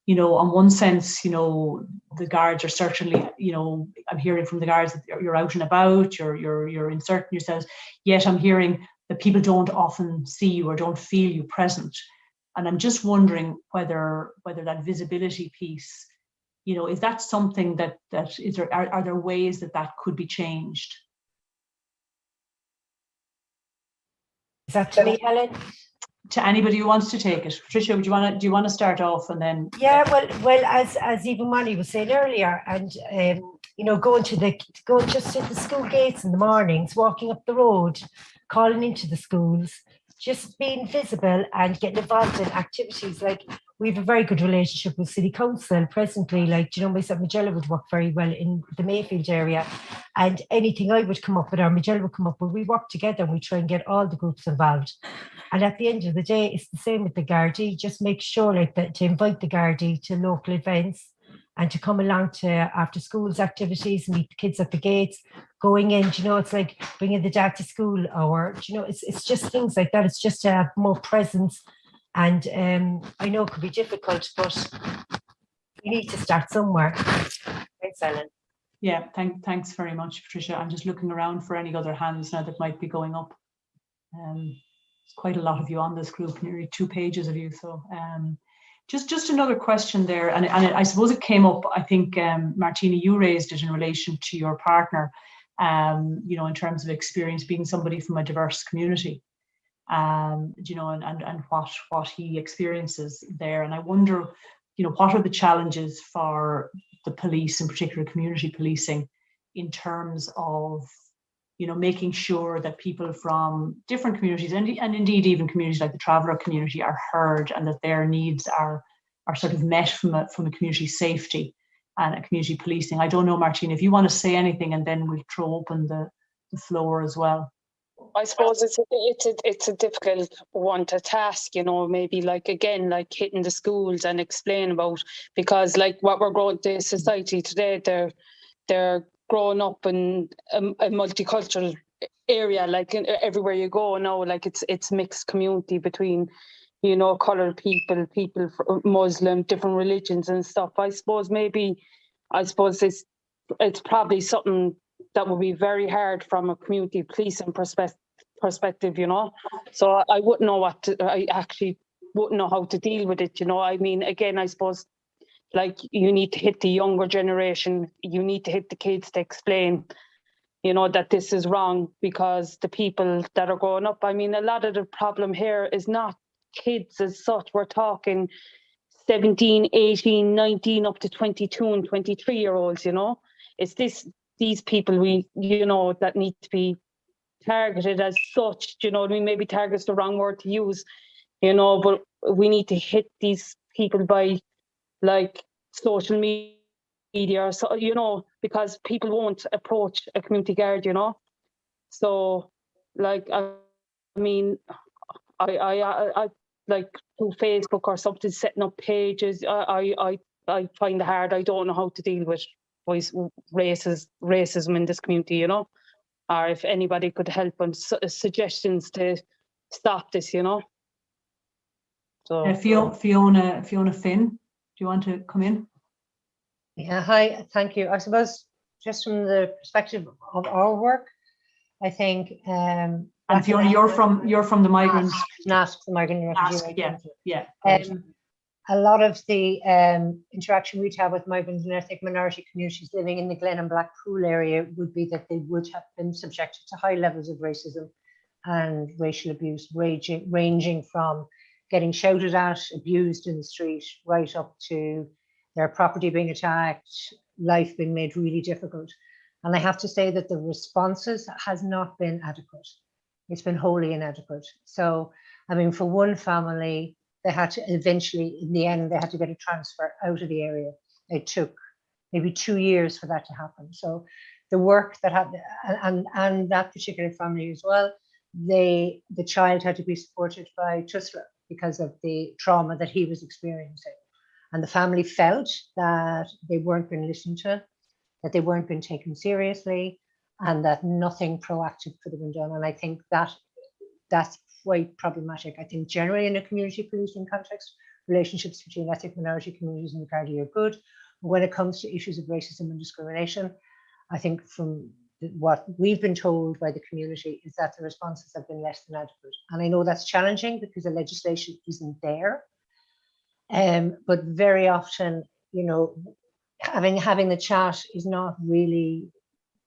on one sense, the guards are certainly, I'm hearing from the guards that you're out and about, you're inserting yourselves, yet I'm hearing that people don't often see you or don't feel you present. And I'm just wondering whether that visibility piece, is that something that is there, are there ways that could be changed? Is that to me, Helen? To anybody who wants to take it. Patricia, do you want to start off and then? Yeah, well, as even Manny was saying earlier, and going just to the school gates in the mornings, walking up the road, calling into the schools, just being visible and getting involved in activities. Like we have a very good relationship with City Council presently. Like, myself and Magella would work very well in the Mayfield area. And anything I would come up with or Magella would come up with, we work together and we try and get all the groups involved. And at the end of the day, it's the same with the Gardaí. Just make sure like that to invite the Gardaí to local events and to come along to after schools activities, meet the kids at the gates, going in, it's like bringing the dad to school, or, it's just things like that. It's just to have more presence. And I know it could be difficult, but we need to start somewhere. Thanks, Ellen. Yeah, thanks very much, Patricia. I'm just looking around for any other hands now that might be going up. There's quite a lot of you on this group, nearly 2 pages of you. So just another question there, and I suppose it came up, I think, Martina, you raised it in relation to your partner, in terms of experience being somebody from a diverse community. And what he experiences there. And I wonder, what are the challenges for the police, in particular community policing, in terms of, making sure that people from different communities and indeed even communities like the traveller community are heard, and that their needs are sort of met from a community safety and a community policing. I don't know, Martina, if you want to say anything, and then we'll throw open the floor as well. I suppose it's a difficult one to task, maybe like hitting the schools and explain about, because like what we're growing, the society today, they're growing up in a multicultural area, like everywhere you go now, like it's mixed community between, coloured people Muslim, different religions and stuff. I suppose it's probably something that would be very hard from a community policing perspective, So I wouldn't know I actually wouldn't know how to deal with it, I mean, again, I suppose, like, you need to hit the younger generation, you need to hit the kids to explain, that this is wrong, because the people that are growing up, I mean, a lot of the problem here is not kids as such. We're talking 17, 18, 19, up to 22 and 23-year-olds, It's these people that need to be targeted as such, maybe target's the wrong word to use, but we need to hit these people by like social media, so, because people won't approach a community guard, So, like, I mean, I like through Facebook or something, setting up pages. I find it hard. I don't know how to deal with racism in this community, or if anybody could help on suggestions to stop this, So Fiona Finn, do you want to come in? Yeah, hi, thank you. I suppose just from the perspective of our work, I think and Fiona, you're from the migrants, not the migrant refugee. Yeah. A lot of the interaction we'd have with migrants and ethnic minority communities living in the Glen and Blackpool area would be that they would have been subjected to high levels of racism and racial abuse, ranging from getting shouted at, abused in the street, right up to their property being attacked, life being made really difficult. And I have to say that the responses has not been adequate. It's been wholly inadequate. So, I mean, for one family, they had to eventually, in the end, they had to get a transfer out of the area. It took maybe 2 years for that to happen. So the work that had, and that particular family as well, the child had to be supported by Tusla because of the trauma that he was experiencing. And the family felt that they weren't being listened to, that they weren't being taken seriously, and that nothing proactive could have been done. And I think that's quite problematic. I think generally in a community policing context, relationships between ethnic minority communities and the Gardaí are good. But when it comes to issues of racism and discrimination, I think from what we've been told by the community is that the responses have been less than adequate. And I know that's challenging because the legislation isn't there. But very often, having the chat is not really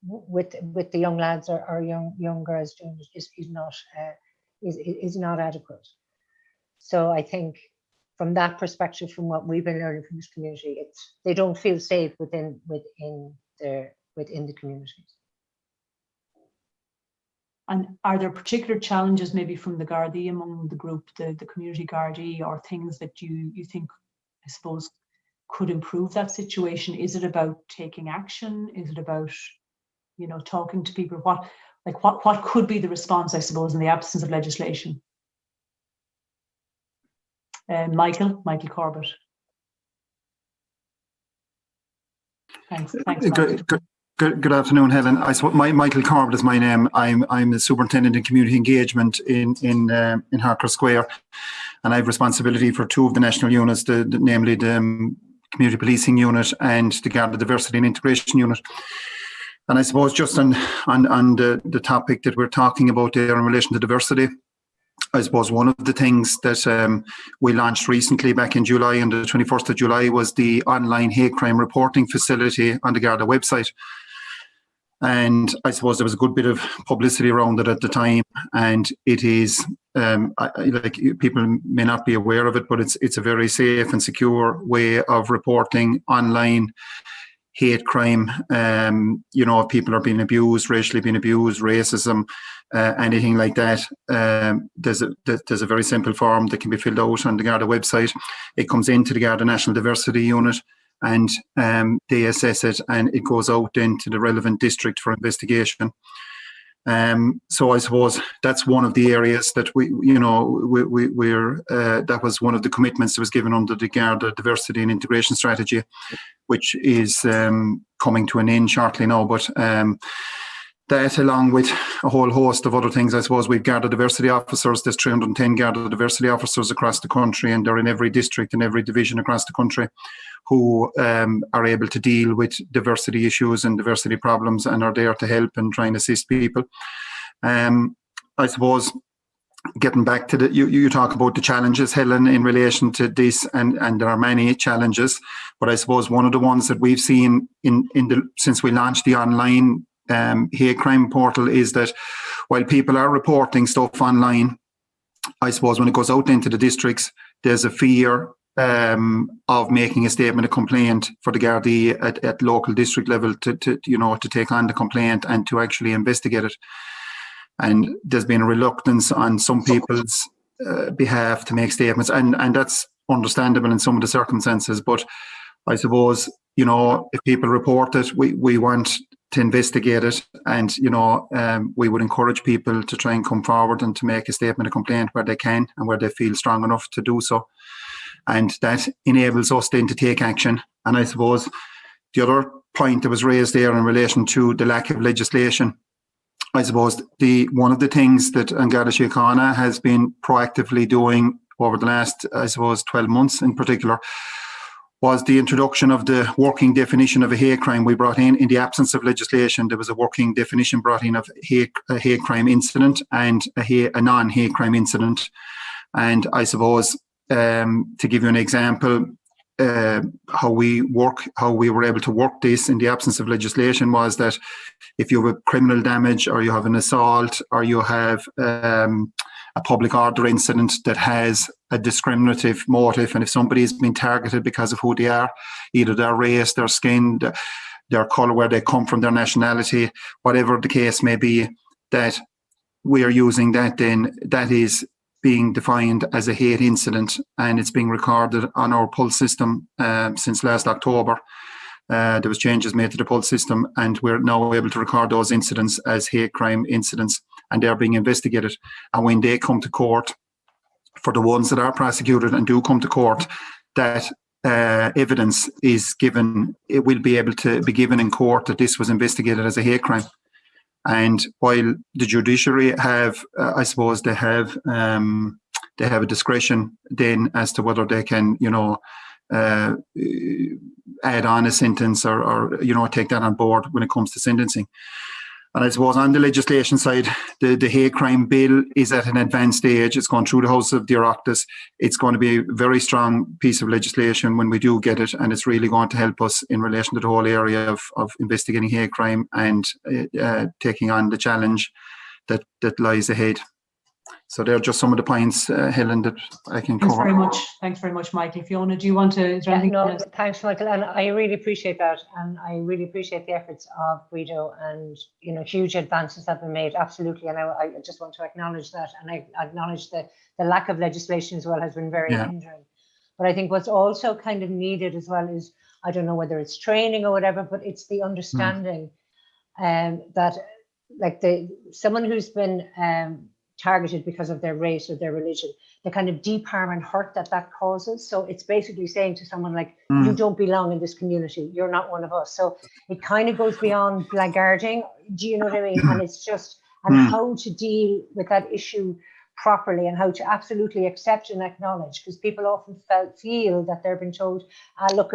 with the young lads or young girls doing is not adequate. So I think from that perspective, from what we've been learning from this community, they don't feel safe within the communities. And are there particular challenges maybe from the Gardaí among the group, the community Gardaí, or things that you think, I suppose, could improve that situation? Is it about taking action? Is it about, talking to people? What could be the response, I suppose, in the absence of legislation? Michael Corbett. Thanks. Good afternoon, Helen. Michael Corbett is my name. I'm the superintendent in community engagement in Harker Square, and I have responsibility for two of the national units, namely the community policing unit and the Garda diversity and integration unit. And I suppose just on the topic that we're talking about there in relation to diversity, I suppose one of the things that we launched recently back in July, on the 21st of July, was the online hate crime reporting facility on the Garda website. And I suppose there was a good bit of publicity around it at the time, and it is people may not be aware of it, but it's a very safe and secure way of reporting online hate crime. If people are being abused, racially being abused, racism, anything like that, there's a very simple form that can be filled out on the Garda website. It comes into the Garda National Diversity Unit, and they assess it, and it goes out then to the relevant district for investigation. So I suppose that's one of the areas that that was one of the commitments that was given under the Garda diversity and integration strategy, which is coming to an end shortly now. But that, along with a whole host of other things, I suppose we've Garda diversity officers. There's 310 Garda diversity officers across the country, and they're in every district and every division across the country, who are able to deal with diversity issues and diversity problems, and are there to help and try and assist people. I suppose, getting back to you talk about the challenges, Helen, in relation to this, and there are many challenges, but I suppose one of the ones that we've seen since we launched the online hate crime portal is that while people are reporting stuff online, I suppose when it goes out into the districts, there's a fear of making a statement of complaint for the Gardaí at local district level to take on the complaint and to actually investigate it. And there's been a reluctance on some people's behalf to make statements, and that's understandable in some of the circumstances. But I suppose, if people report it, we want to investigate it, and we would encourage people to try and come forward and to make a statement of complaint where they can and where they feel strong enough to do so. And that enables us then to take action. And I suppose the other point that was raised there in relation to the lack of legislation, I suppose one of the things that An Garda Síochána has been proactively doing over the last, 12 months in particular, was the introduction of the working definition of a hate crime. We brought in the absence of legislation, there was a working definition brought in of a hate crime incident and a non-hate crime incident. And I suppose, to give you an example, how we were able to work this in the absence of legislation was that if you have a criminal damage, or you have an assault, or you have a public order incident that has a discriminative motive, and if somebody has been targeted because of who they are, either their race, their skin, their colour, where they come from, their nationality, whatever the case may be, that we are using that, then that is being defined as a hate incident, and it's being recorded on our pulse system since last October. There was changes made to the pulse system, and we're now able to record those incidents as hate crime incidents, and they're being investigated. And when they come to court, for the ones that are prosecuted and do come to court, that evidence is given, it will be able to be given in court that this was investigated as a hate crime. And while the judiciary have, I suppose they have a discretion then as to whether they can, add on a sentence or take that on board when it comes to sentencing. And I suppose on the legislation side, the hate crime bill is at an advanced stage. It's gone through the House of the Oireachtas. It's going to be a very strong piece of legislation when we do get it, and it's really going to help us in relation to the whole area of investigating hate crime and taking on the challenge that lies ahead. So they're just some of the points, Helen, that I can cover. Thanks very much, Michael. Fiona, do you want to? Is there anything? No, thanks, Michael, and I really appreciate that, and I really appreciate the efforts of Guido, and huge advances have been made, absolutely, and I just want to acknowledge that, and I acknowledge that the lack of legislation as well has been very hindering. But I think what's also kind of needed as well is, I don't know whether it's training or whatever, but it's the understanding that, like, someone who's been targeted because of their race or their religion, the kind of deep harm and hurt that causes. So it's basically saying to someone like, you don't belong in this community, you're not one of us. So it kind of goes beyond blackguarding, do you know what I mean? And it's just, and how to deal with that issue properly, and how to absolutely accept and acknowledge, because people often feel that they're being told, look,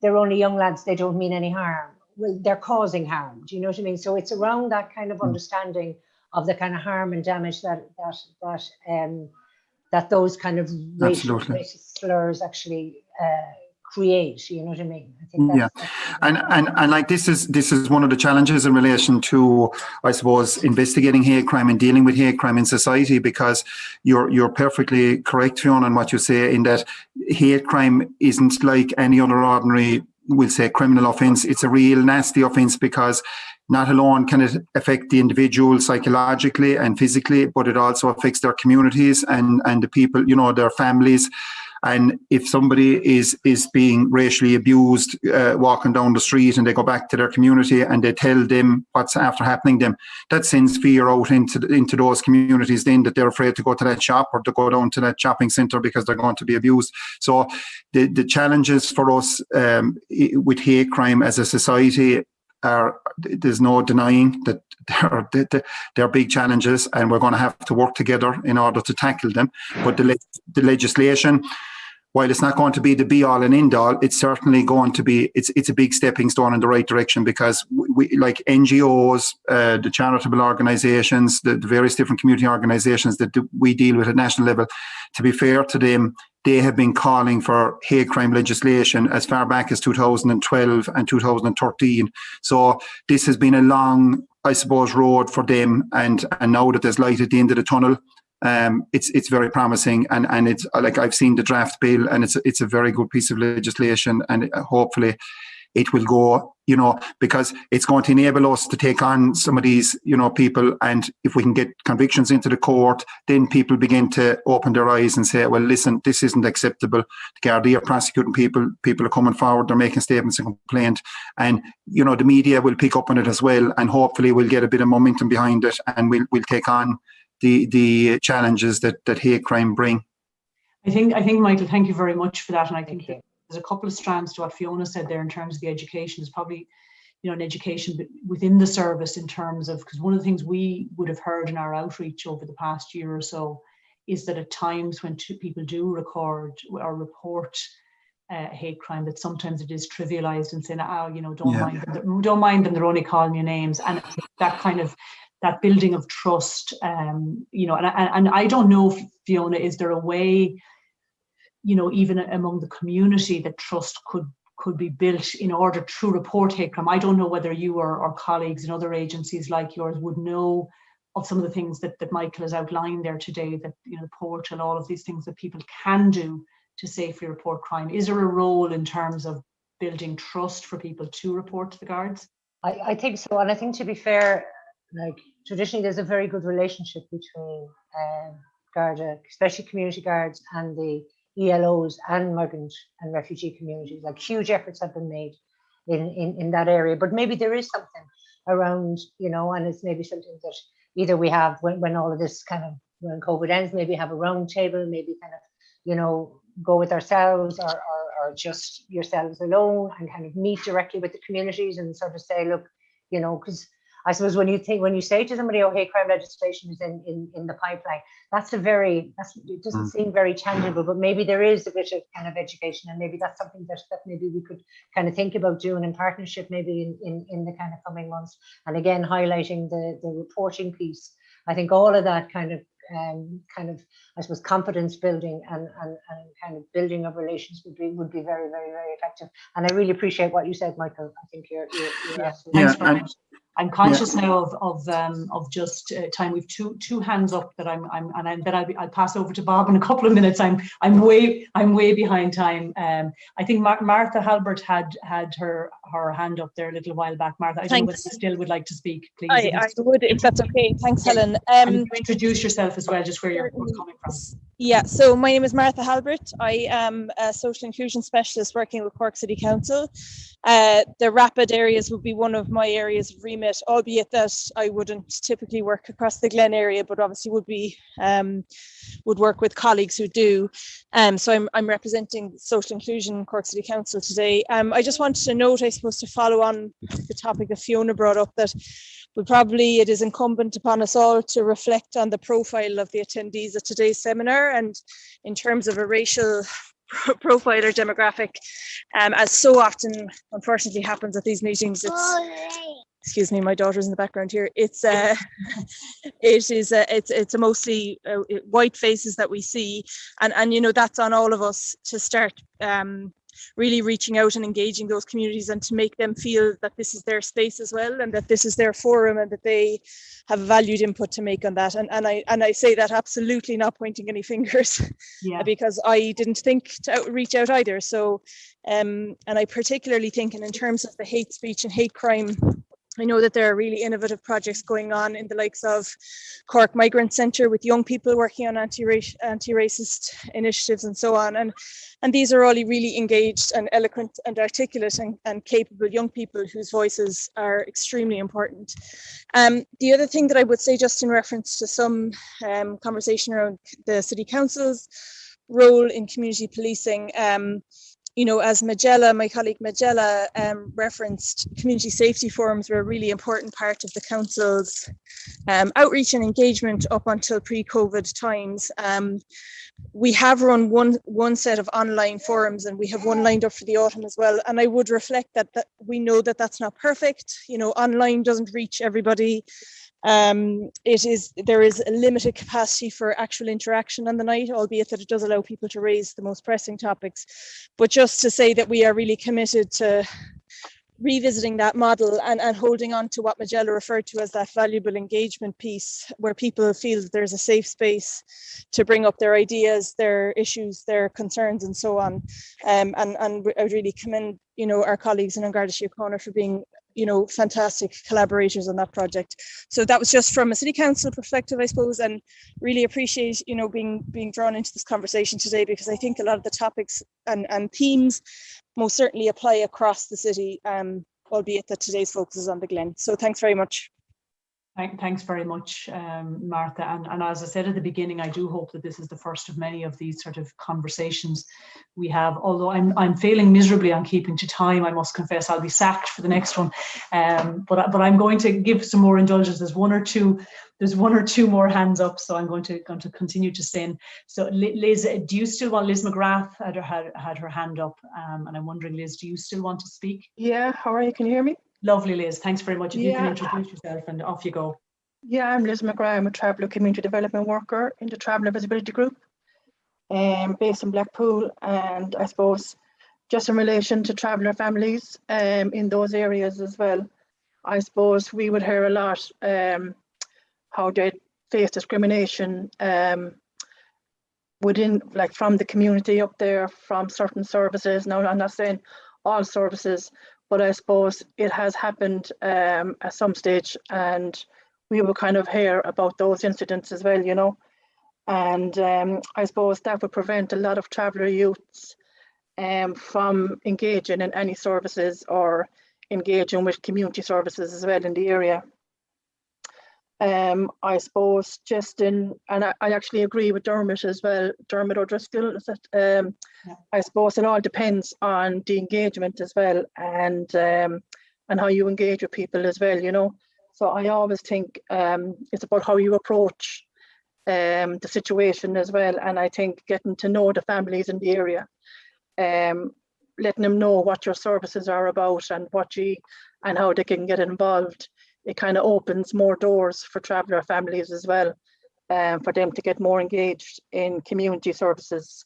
they're only young lads, they don't mean any harm. Well, they're causing harm, do you know what I mean? So it's around that kind of understanding of the kind of harm and damage that those kind of racist slurs actually create. You know what I mean? I think that's and like this is one of the challenges in relation to, I suppose, investigating hate crime and dealing with hate crime in society, because you're perfectly correct, Fiona, on what you say, in that hate crime isn't like any other ordinary, we'll say, criminal offence. It's a real nasty offence, because not alone can it affect the individual psychologically and physically, but it also affects their communities and the people, their families. And if somebody is being racially abused, walking down the street, and they go back to their community and they tell them what's after happening to them, that sends fear out into those communities then, that they're afraid to go to that shop or to go down to that shopping centre because they're going to be abused. So the challenges for us with hate crime as a society there's no denying that there are big challenges, and we're going to have to work together in order to tackle them. But the legislation, while it's not going to be the be all and end all, it's certainly going to be, it's a big stepping stone in the right direction, because we like NGOs, the charitable organisations, the various different community organisations that we deal with at national level, to be fair to them, they have been calling for hate crime legislation as far back as 2012 and 2013. So this has been a long, I suppose, road for them, and now that there's light at the end of the tunnel, it's very promising, and it's like, I've seen the draft bill, and it's a very good piece of legislation, and hopefully it will go, because it's going to enable us to take on some of these, people. And if we can get convictions into the court, then people begin to open their eyes and say, well, listen, this isn't acceptable. The Gardaí are prosecuting people are coming forward, they're making statements of complaint. And, the media will pick up on it as well. And hopefully we'll get a bit of momentum behind it, and we'll take on the challenges that hate crime bring. I think, Michael, thank you very much for that. And I think there's a couple of strands to what Fiona said there in terms of the education. Is probably, an education within the service, in terms of, because one of the things we would have heard in our outreach over the past year or so is that at times when people do record or report hate crime, that sometimes it is trivialized and saying, don't mind them, they're only calling you names, and that kind of, that building of trust, and I don't know, Fiona, is there a way, even among the community, that trust could be built in order to report hate crime? I don't know whether you or colleagues in other agencies like yours would know of some of the things that Michael has outlined there today, that, the portal, all of these things that people can do to safely report crime. Is there a role in terms of building trust for people to report to the guards? I think so. And I think, to be fair, like, traditionally there's a very good relationship between Garda, especially community guards, and the ELOs and migrant and refugee communities. Like, huge efforts have been made in that area. But maybe there is something around, and it's maybe something that either we have when all of this kind of, when COVID ends, maybe have a round table, maybe kind of, go with ourselves or just yourselves alone, and kind of meet directly with the communities and sort of say, look, because I suppose when you say to somebody, hate crime legislation is in the pipeline, it doesn't seem very tangible, but maybe there is a bit of kind of education, and maybe that's something that maybe we could kind of think about doing in partnership, maybe in the kind of coming months. And again, highlighting the reporting piece. I think all of that kind of I suppose confidence building and kind of building of relations would be very, very, very effective. And I really appreciate what you said, Michael. I think you're absolutely right. I'm conscious now of just time. We've two hands up that I'll pass over to Bob in a couple of minutes. I'm way behind time. I think Martha Halbert had her hand up there a little while back. Martha, I don't know whether you still would like to speak, please. I would, if that's okay. Thanks, Helen. Introduce yourself as well, just where you're coming from. Yeah, so my name is Martha Halbert. I am a social inclusion specialist working with Cork City Council. The rapid areas would be one of my areas of remit, albeit that I wouldn't typically work across the Glen area, but obviously would work with colleagues who do. So I'm representing social inclusion in Cork City Council today. I just wanted to note, I suppose, to follow on the topic that Fiona brought up, that it is incumbent upon us all to reflect on the profile of the attendees at today's seminar, and in terms of a racial profile or demographic, as so often unfortunately happens at these meetings. Excuse me, my daughter's in the background here. It's mostly white faces that we see, and that's on all of us to start really reaching out and engaging those communities, and to make them feel that this is their space as well, and that this is their forum, and that they have valued input to make on that. And I say that absolutely not pointing any fingers, because I didn't think to reach out either. So, and I particularly think, and in terms of the hate speech and hate crime, I know that there are really innovative projects going on in the likes of Cork Migrant Centre, with young people working on anti-racist initiatives and so on. And these are all really engaged and eloquent and articulate and capable young people whose voices are extremely important. The other thing that I would say, just in reference to some conversation around the City Council's role in community policing, as my colleague Magella referenced, community safety forums were a really important part of the council's outreach and engagement up until pre-COVID times. We have run one set of online forums, and we have one lined up for the autumn as well. And I would reflect that we know that that's not perfect. Online doesn't reach everybody. There is a limited capacity for actual interaction on the night, albeit that it does allow people to raise the most pressing topics. But just to say that we are really committed to revisiting that model and holding on to what Magella referred to as that valuable engagement piece, where people feel that there's a safe space to bring up their ideas, their issues, their concerns, and so on. And I would really commend, our colleagues in An Garda Síochána for being fantastic collaborators on that project. So that was just from a City Council perspective, I suppose, and really appreciate, being drawn into this conversation today, because I think a lot of the topics and themes most certainly apply across the city, albeit that today's focus is on the Glen. So thanks very much. Thanks very much, Martha. And as I said at the beginning, I do hope that this is the first of many of these sort of conversations we have. Although I'm failing miserably on keeping to time, I must confess. I'll be sacked for the next one. But I'm going to give some more indulgence. There's one or two more hands up, so I'm going to continue to send. So Liz, do you still want? Liz McGrath had her hand up, and I'm wondering, Liz, do you still want to speak? Yeah. How are you? Can you hear me? Lovely, Liz. Thanks very much. If you can introduce yourself, and off you go. Yeah, I'm Liz McGrath. I'm a traveller community development worker in the Traveller Visibility Group, based in Blackpool. And I suppose just in relation to traveller families in those areas as well, I suppose we would hear a lot how they face discrimination within, like, from the community up there, from certain services. Now, I'm not saying all services, but I suppose it has happened at some stage, and we will kind of hear about those incidents as well, And I suppose that would prevent a lot of traveller youths from engaging in any services or engaging with community services as well in the area. I suppose and I actually agree with Dermot as well, Dermot O'Driscoll, I suppose it all depends on the engagement as well, and how you engage with people as well, So I always think it's about how you approach the situation as well, and I think getting to know the families in the area, letting them know what your services are about and and how they can get involved. It kind of opens more doors for traveller families as well, for them to get more engaged in community services.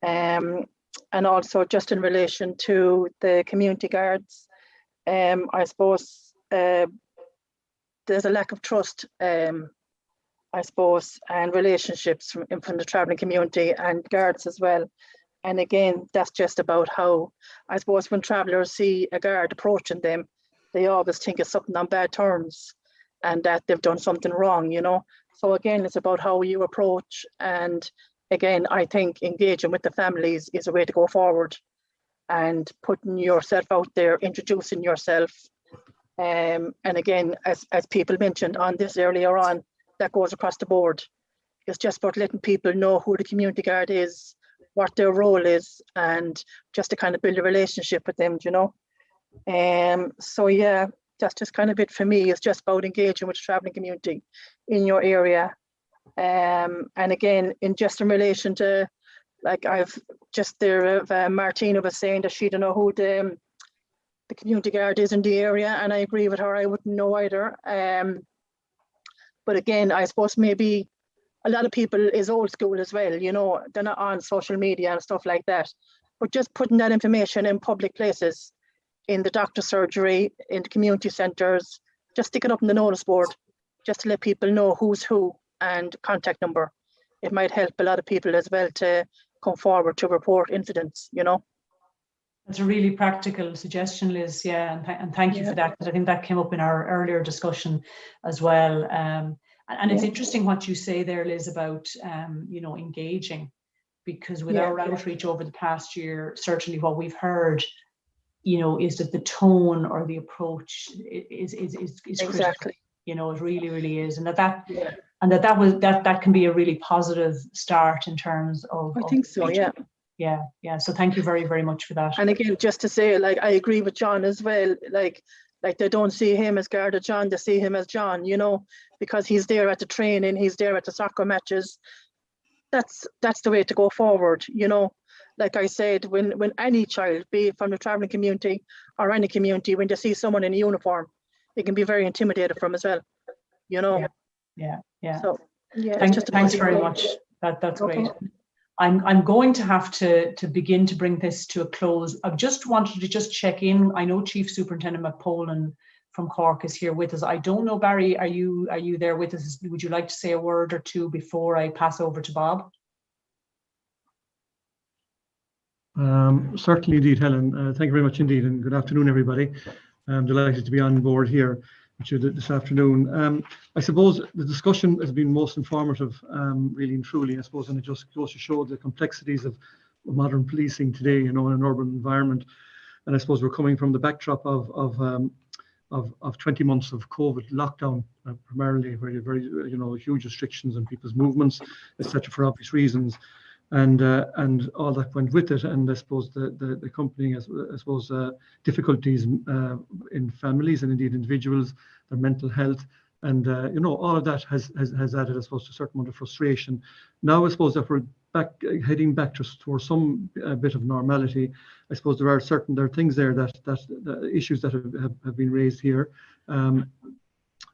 And also just in relation to the community guards, I suppose there's a lack of trust, I suppose, and relationships from the travelling community and guards as well. And again, that's just about how, I suppose, when travellers see a guard approaching them, they always think it's something on bad terms and that they've done something wrong, you know. So again, it's about how you approach. And again, I think engaging with the families is a way to go forward, and putting yourself out there, introducing yourself. And again, as people mentioned on this earlier on, that goes across the board. It's just about letting people know who the community guard is, what their role is, and just to kind of build a relationship with them, you know. So yeah, that's just kind of it for me. It's just about engaging with the travelling community in your area. And again, in relation to, like I've just there, Martina was saying that she don't know who the community guard is in the area, and I agree with her. I wouldn't know either. But again, I suppose maybe a lot of people is old school as well, you know, they're not on social media and stuff like that. But just putting that information in public places, in the doctor's surgery, in the community centres, just stick it up on the notice board, just to let people know who's who and contact number. It might help a lot of people as well to come forward to report incidents, you know. That's a really practical suggestion, Liz. Yeah, and thank you for that, because I think that came up in our earlier discussion as well. And it's interesting what you say there, Liz, about you know, engaging, because with our outreach over the past year, certainly what we've heard, you know, is that the tone or the approach is critical. You know, it really, really is, and that can be a really positive start in terms of. I think so. Yeah. So thank you very, very much for that. And again, just to say, like, I agree with John as well. Like they don't see him as Garda John, they see him as John, you know, because he's there at the training, he's there at the soccer matches. That's the way to go forward, you know. Like I said, when any child, be it from the travelling community or any community, when they see someone in a uniform, they can be very intimidated from as well, you know. Yeah. So yeah, thanks very much. That's great. I'm going to have to begin to bring this to a close. I've just wanted to just check in. I know Chief Superintendent McPolan from Cork is here with us. I don't know, Barry, are you there with us? Would you like to say a word or two before I pass over to Bob? Certainly indeed, Helen. Thank you very much indeed, and good afternoon, everybody. I'm delighted to be on board here with you this afternoon. I suppose the discussion has been most informative, really and truly, I suppose, and it just goes to show the complexities of modern policing today, you know, in an urban environment. And I suppose we're coming from the backdrop of 20 months of COVID lockdown, primarily, very, very, you know, huge restrictions on people's movements, etc., for obvious reasons. And all that went with it, and I suppose the accompanying, I suppose, difficulties in families and indeed individuals, their mental health, and you know, all of that has added, I suppose, to a certain amount of frustration. Now, I suppose that we're heading back towards some bit of normality. I suppose there are things there that the issues that have been raised here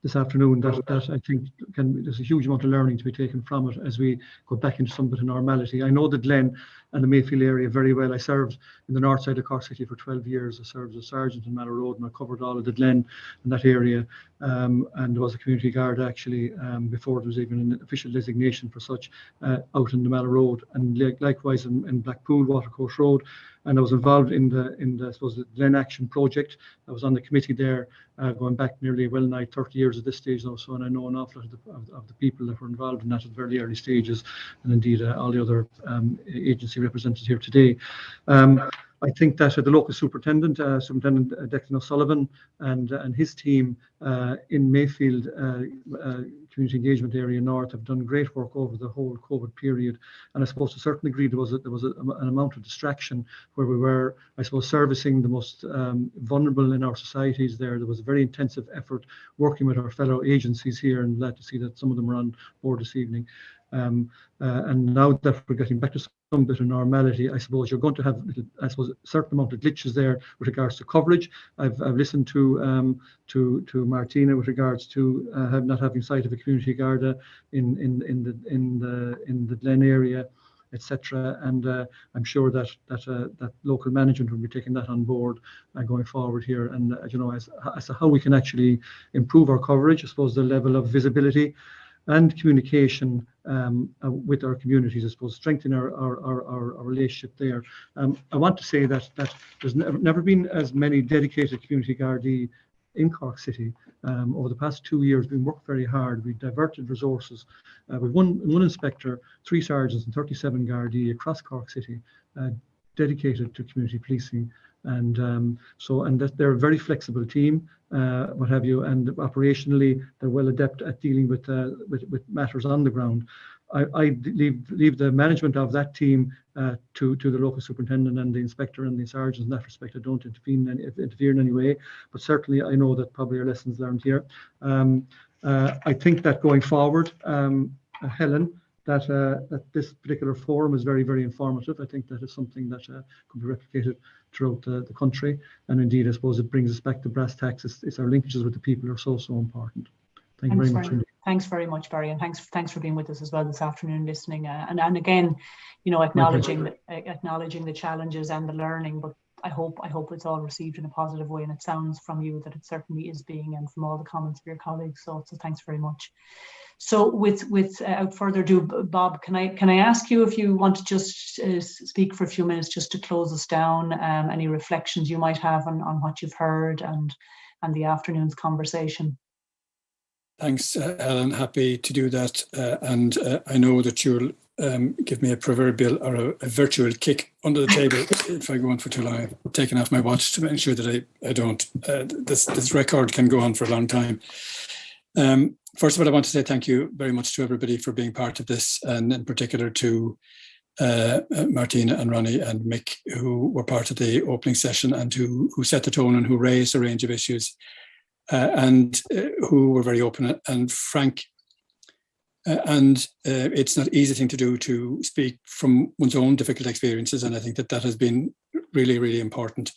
this afternoon that I think there's a huge amount of learning to be taken from it as we go back into some bit of normality. I know the Glen and the Mayfield area very well. I served in the north side of Cork City for 12 years. I served as a sergeant in Mallow Road, and I covered all of the Glen and that area. And there was a community guard actually before there was even an official designation for such out in the Mallow Road, and likewise in Blackpool, Watercourse Road. And I was involved in the I suppose the Glen Action project. I was on the committee there, going back nearly well nigh 30 years at this stage now. So, and I know an awful lot of the people that were involved in that at very early stages, and indeed all the other agency represented here today. I think that the local superintendent, Declan O'Sullivan, and his team in Mayfield Community Engagement Area North have done great work over the whole COVID period. And I suppose to a certain degree there was an amount of distraction where we were, I suppose, servicing the most vulnerable in our societies there. There was a very intensive effort working with our fellow agencies here, and glad to see that some of them are on board this evening. And now that we're getting back to some bit of normality, I suppose you're going to have, I suppose, a certain amount of glitches there with regards to coverage. I've listened to Martina with regards to not having sight of a community guard in the Glen area. etc. And I'm sure that local management will be taking that on board going forward here. And as to how we can actually improve our coverage, I suppose the level of visibility and communication with our communities, I suppose, strengthen our relationship there. I want to say that there's never been as many dedicated community Gardaí in Cork City. Over the past 2 years, we've worked very hard. We've diverted resources. We've one inspector, 3 sergeants, and 37 Gardaí across Cork City dedicated to community policing. And that they're a very flexible team, what have you, and operationally they're well adept at dealing with matters on the ground. I leave the management of that team to the local superintendent and the inspector and the sergeants. In that respect, I don't interfere in any way, but certainly I know that probably are lessons learned here. I think that going forward, Helen, that this particular forum is very, very informative. I think that is something that could be replicated throughout the country. And indeed, I suppose it brings us back to brass tacks. It's our linkages with the people are so important. Thank you very much. Thanks very much, Barry, and thanks for being with us as well this afternoon, listening and again, acknowledging the challenges and the learning. But I hope it's all received in a positive way, and it sounds from you that it certainly is being, and from all the comments of your colleagues. So thanks very much. So without further ado, Bob, can I ask you if you want to just speak for a few minutes just to close us down? Any reflections you might have on what you've heard and the afternoon's conversation? Thanks, Helen. Happy to do that. And I know that you'll give me a proverbial or a virtual kick under the table if I go on for too long. I've taken off my watch to make sure that I don't. This record can go on for a long time. First of all, I want to say thank you very much to everybody for being part of this, and in particular to Martina and Ronnie and Mick, who were part of the opening session and who set the tone and who raised a range of issues. And who were very open and frank. It's not an easy thing to do, to speak from one's own difficult experiences. And I think that has been really, really important.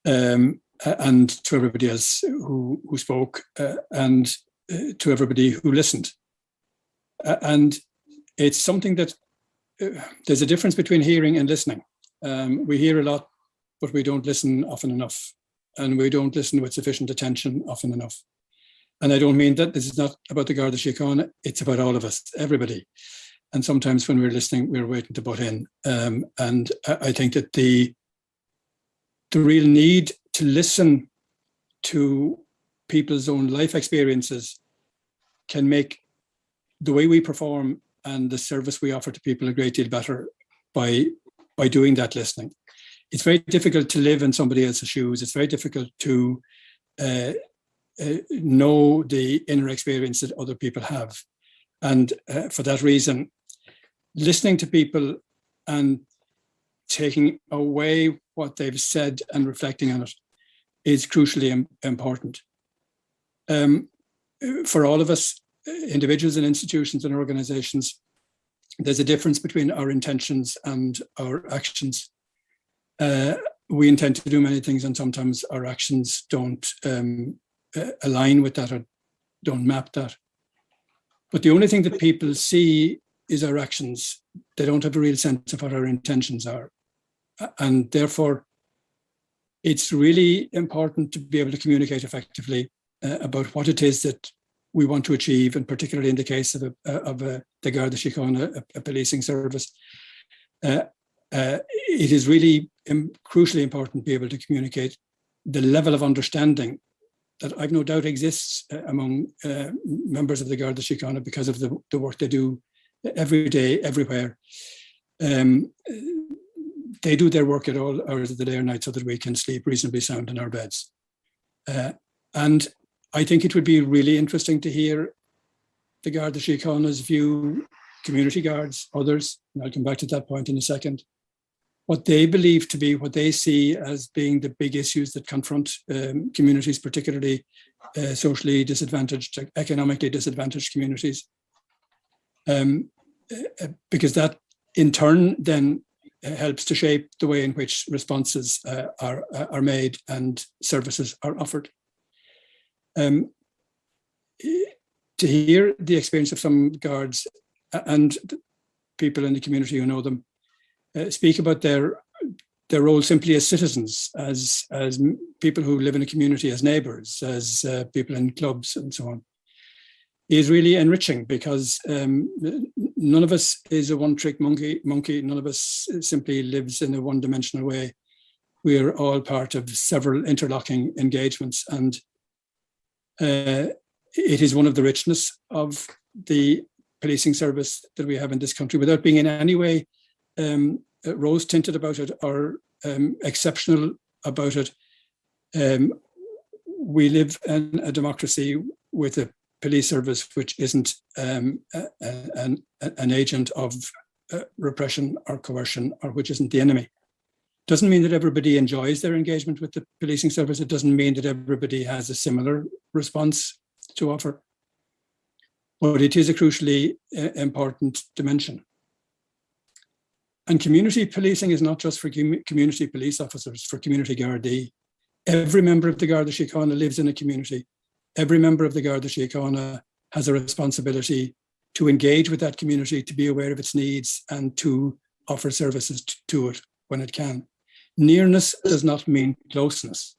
And to everybody else who spoke and to everybody who listened. And it's something that there's a difference between hearing and listening. We hear a lot, but we don't listen often enough. And we don't listen with sufficient attention often enough. And I don't mean that this is not about the Garda Síochána, it's about all of us, everybody. And sometimes when we're listening, we're waiting to butt in. And I think that the real need to listen to people's own life experiences can make the way we perform and the service we offer to people a great deal better by doing that listening. It's very difficult to live in somebody else's shoes. It's very difficult to know the inner experience that other people have. And for that reason, listening to people and taking away what they've said and reflecting on it is crucially important. For all of us, individuals and institutions and organizations, there's a difference between our intentions and our actions. We intend to do many things, and sometimes our actions don't align with that or don't map that. But the only thing that people see is our actions. They don't have a real sense of what our intentions are. And therefore, it's really important to be able to communicate effectively about what it is that we want to achieve, and particularly in the case of the Garda Síochána, a policing service. It is really crucially important to be able to communicate the level of understanding that I've no doubt exists among members of the Garda Síochána because of the work they do every day, everywhere. They do their work at all hours of the day or night so that we can sleep reasonably sound in our beds. And I think it would be really interesting to hear the Garda Síochána's view, community guards, others, and I'll come back to that point in a second, what they believe to be, what they see as being the big issues that confront communities, particularly socially disadvantaged, economically disadvantaged communities. Because that in turn then helps to shape the way in which responses are made and services are offered. To hear the experience of some guards, and people in the community who know them speak about their role simply as citizens, as people who live in a community, as neighbours, as people in clubs and so on, is really enriching, because none of us is a one-trick monkey. None of us simply lives in a one-dimensional way. We are all part of several interlocking engagements, and it is one of the richness of the policing service that we have in this country, without being in any way rose-tinted about it or exceptional about it. We live in a democracy with a police service which isn't an agent of repression or coercion, or which isn't the enemy. Doesn't mean that everybody enjoys their engagement with the policing service. It doesn't mean that everybody has a similar response to offer. But it is a crucially important dimension. And community policing is not just for community police officers, for community Gardaí. Every member of the Garda Síochána lives in a community. Every member of the Garda Síochána has a responsibility to engage with that community, to be aware of its needs, and to offer services to it when it can. Nearness does not mean closeness.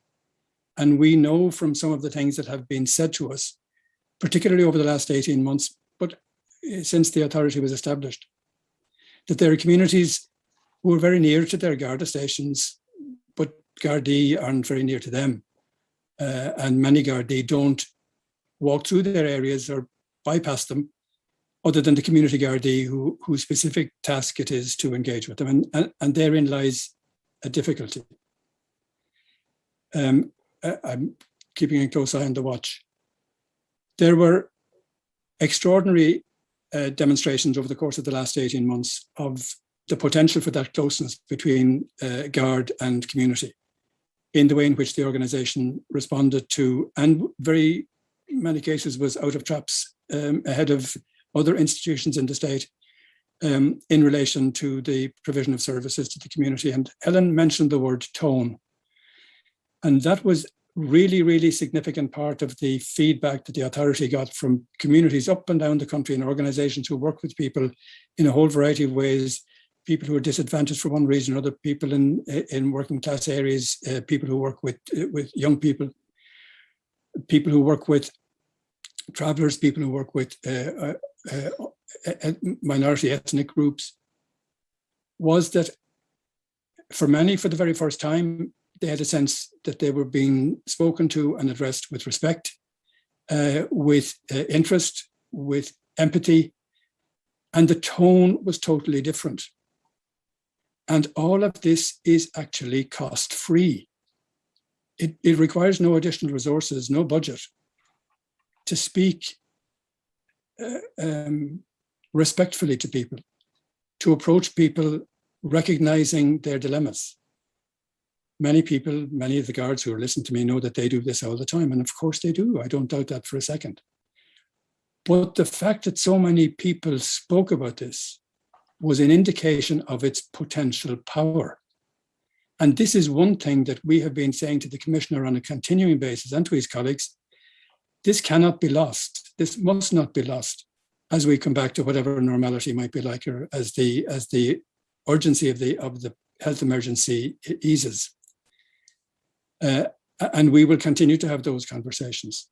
And we know from some of the things that have been said to us, particularly over the last 18 months, but since the authority was established, that there are communities who are very near to their Garda stations, but Gardaí aren't very near to them. And many Gardaí don't walk through their areas or bypass them, other than the community Gardaí whose specific task it is to engage with them. And therein lies a difficulty. I'm keeping a close eye on the watch. There were extraordinary demonstrations over the course of the last 18 months of the potential for that closeness between Guard and community, in the way in which the organisation responded to, and very many cases was out of traps ahead of other institutions in the state in relation to the provision of services to the community. And Helen mentioned the word tone. And that was really, really significant part of the feedback that the authority got from communities up and down the country and organisations who work with people in a whole variety of ways, people who are disadvantaged for one reason or other, people in working class areas, people who work with young people, people who work with travellers, people who work with minority ethnic groups, was that for many, for the very first time, they had a sense that they were being spoken to and addressed with respect, with interest, with empathy, and the tone was totally different. And all of this is actually cost-free. It requires no additional resources, no budget, to speak respectfully to people, to approach people recognizing their dilemmas. Many people, many of the guards who are listening to me know that they do this all the time, and of course they do. I don't doubt that for a second. But the fact that so many people spoke about this was an indication of its potential power. And this is one thing that we have been saying to the Commissioner on a continuing basis and to his colleagues. This cannot be lost. This must not be lost as we come back to whatever normality might be like, or as the urgency of the health emergency eases. And we will continue to have those conversations.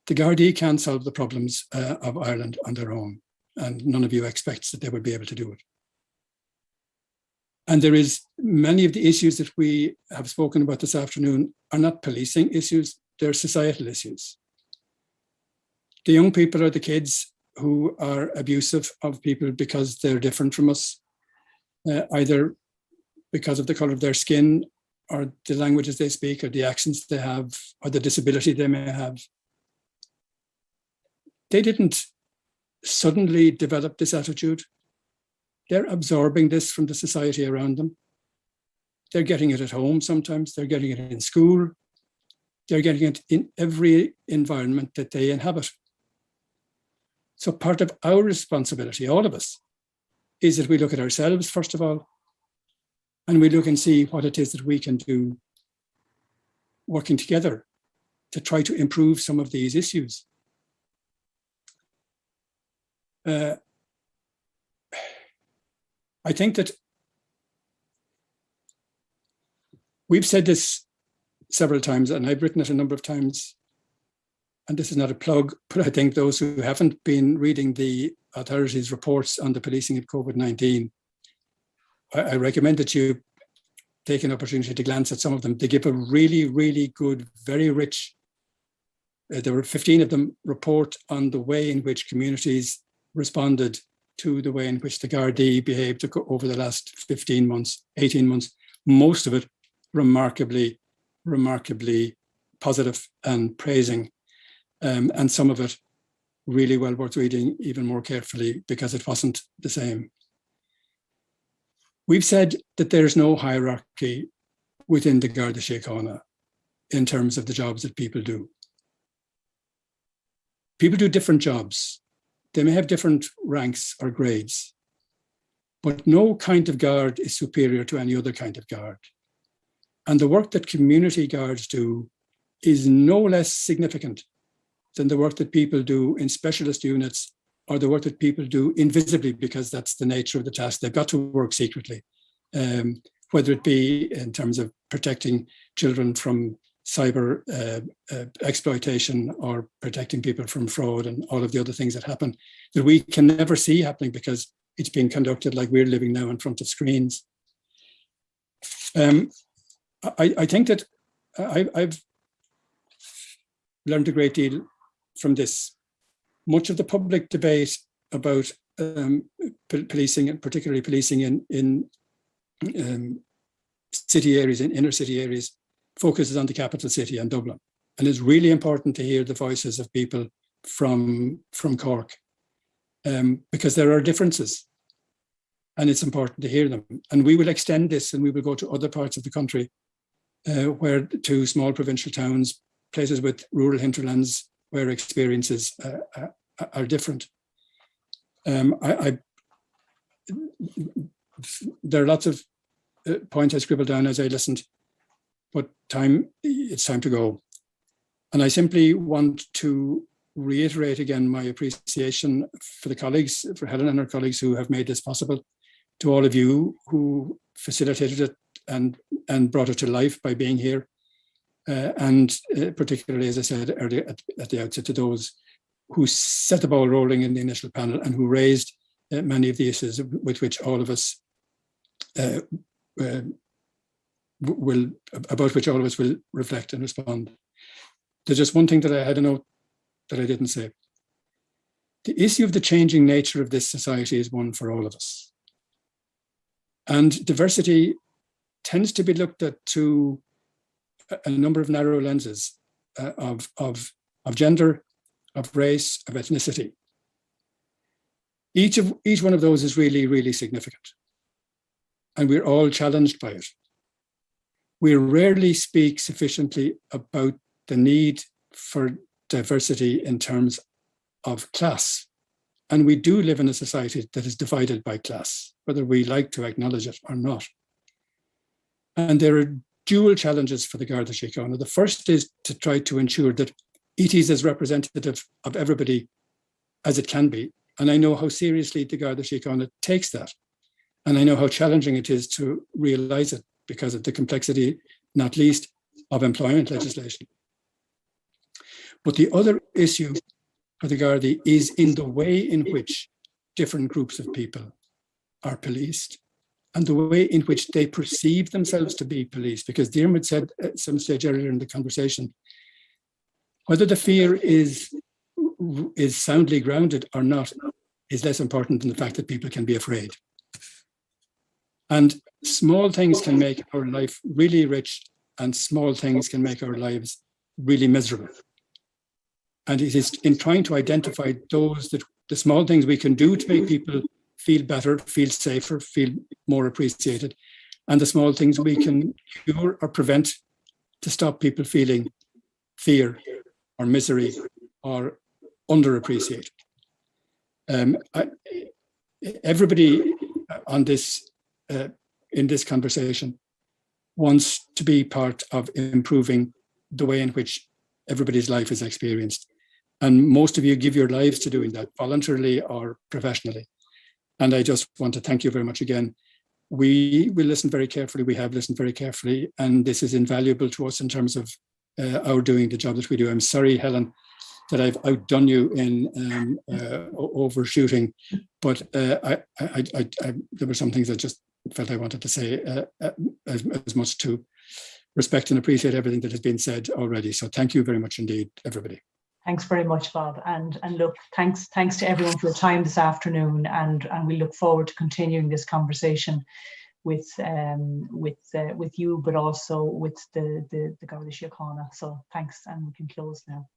The Gardaí can't solve the problems of Ireland on their own, and none of you expects that they would be able to do it. And there is many of the issues that we have spoken about this afternoon are not policing issues, they're societal issues. The young people are the kids who are abusive of people because they're different from us, either because of the colour of their skin, or the languages they speak, or the accents they have, or the disability they may have. They didn't suddenly develop this attitude. They're absorbing this from the society around them. They're getting it at home sometimes, they're getting it in school, they're getting it in every environment that they inhabit. So part of our responsibility, all of us, is that we look at ourselves, first of all, and we look and see what it is that we can do working together to try to improve some of these issues. I think that we've said this several times, and I've written it a number of times, and this is not a plug, but I think those who haven't been reading the authorities' reports on the policing of COVID-19, I recommend that you take an opportunity to glance at some of them. They give a really, really good, very rich, there were 15 of them, report on the way in which communities responded to the way in which the Gardaí behaved over the last 15 months, 18 months, most of it remarkably positive and praising, and some of it really well worth reading even more carefully because it wasn't the same. We've said that there's no hierarchy within the Garda Síochána in terms of the jobs that people do. People do different jobs. They may have different ranks or grades, but no kind of guard is superior to any other kind of guard. And the work that community guards do is no less significant than the work that people do in specialist units or the work that people do invisibly, because that's the nature of the task. They've got to work secretly, whether it be in terms of protecting children from cyber exploitation or protecting people from fraud and all of the other things that happen that we can never see happening because it's being conducted like we're living now in front of screens. I think that I've learned a great deal from this. Much of the public debate about policing, and particularly policing in city areas, in inner city areas, focuses on the capital city and Dublin. And it's really important to hear the voices of people from Cork because there are differences and it's important to hear them. And we will extend this and we will go to other parts of the country where to small provincial towns, places with rural hinterlands where experiences are different. There are lots of points I scribbled down as I listened, but it's time to go. And I simply want to reiterate again my appreciation for the colleagues, for Helen and her colleagues who have made this possible, to all of you who facilitated it and brought it to life by being here. And particularly, as I said earlier at the outset, to those who set the ball rolling in the initial panel and who raised many of the issues with which all of us will reflect and respond. There's just one thing that I had a note that I didn't say. The issue of the changing nature of this society is one for all of us. And diversity tends to be looked at through a number of narrow lenses of gender, of race, of ethnicity. Each one of those is really, really significant. And we're all challenged by it. We rarely speak sufficiently about the need for diversity in terms of class. And we do live in a society that is divided by class, whether we like to acknowledge it or not. And there are dual challenges for the Garda Síochána. The first is to try to ensure that it is as representative of everybody as it can be. And I know how seriously the Garda Síochána takes that. And I know how challenging it is to realise it because of the complexity, not least, of employment legislation. But the other issue for the Gardaí is in the way in which different groups of people are policed and the way in which they perceive themselves to be policed. Because Diarmuid said at some stage earlier in the conversation, whether the fear is soundly grounded or not is less important than the fact that people can be afraid. And small things can make our life really rich and small things can make our lives really miserable. And it is in trying to identify the small things we can do to make people feel better, feel safer, feel more appreciated, and the small things we can cure or prevent to stop people feeling fear or misery or underappreciated. Everybody on this in this conversation wants to be part of improving the way in which everybody's life is experienced. And most of you give your lives to doing that, voluntarily or professionally. And I just want to thank you very much again. We will listen very carefully. We have listened very carefully, and this is invaluable to us in terms of our doing the job that we do. I'm sorry, Helen, that I've outdone you in overshooting, but there were some things I just felt I wanted to say as much to respect and appreciate everything that has been said already. So thank you very much indeed, everybody. Thanks very much, Bob. And look, thanks to everyone for your time this afternoon. And we look forward to continuing this conversation with you, but also with the Garda Síochána. So thanks, and we can close now.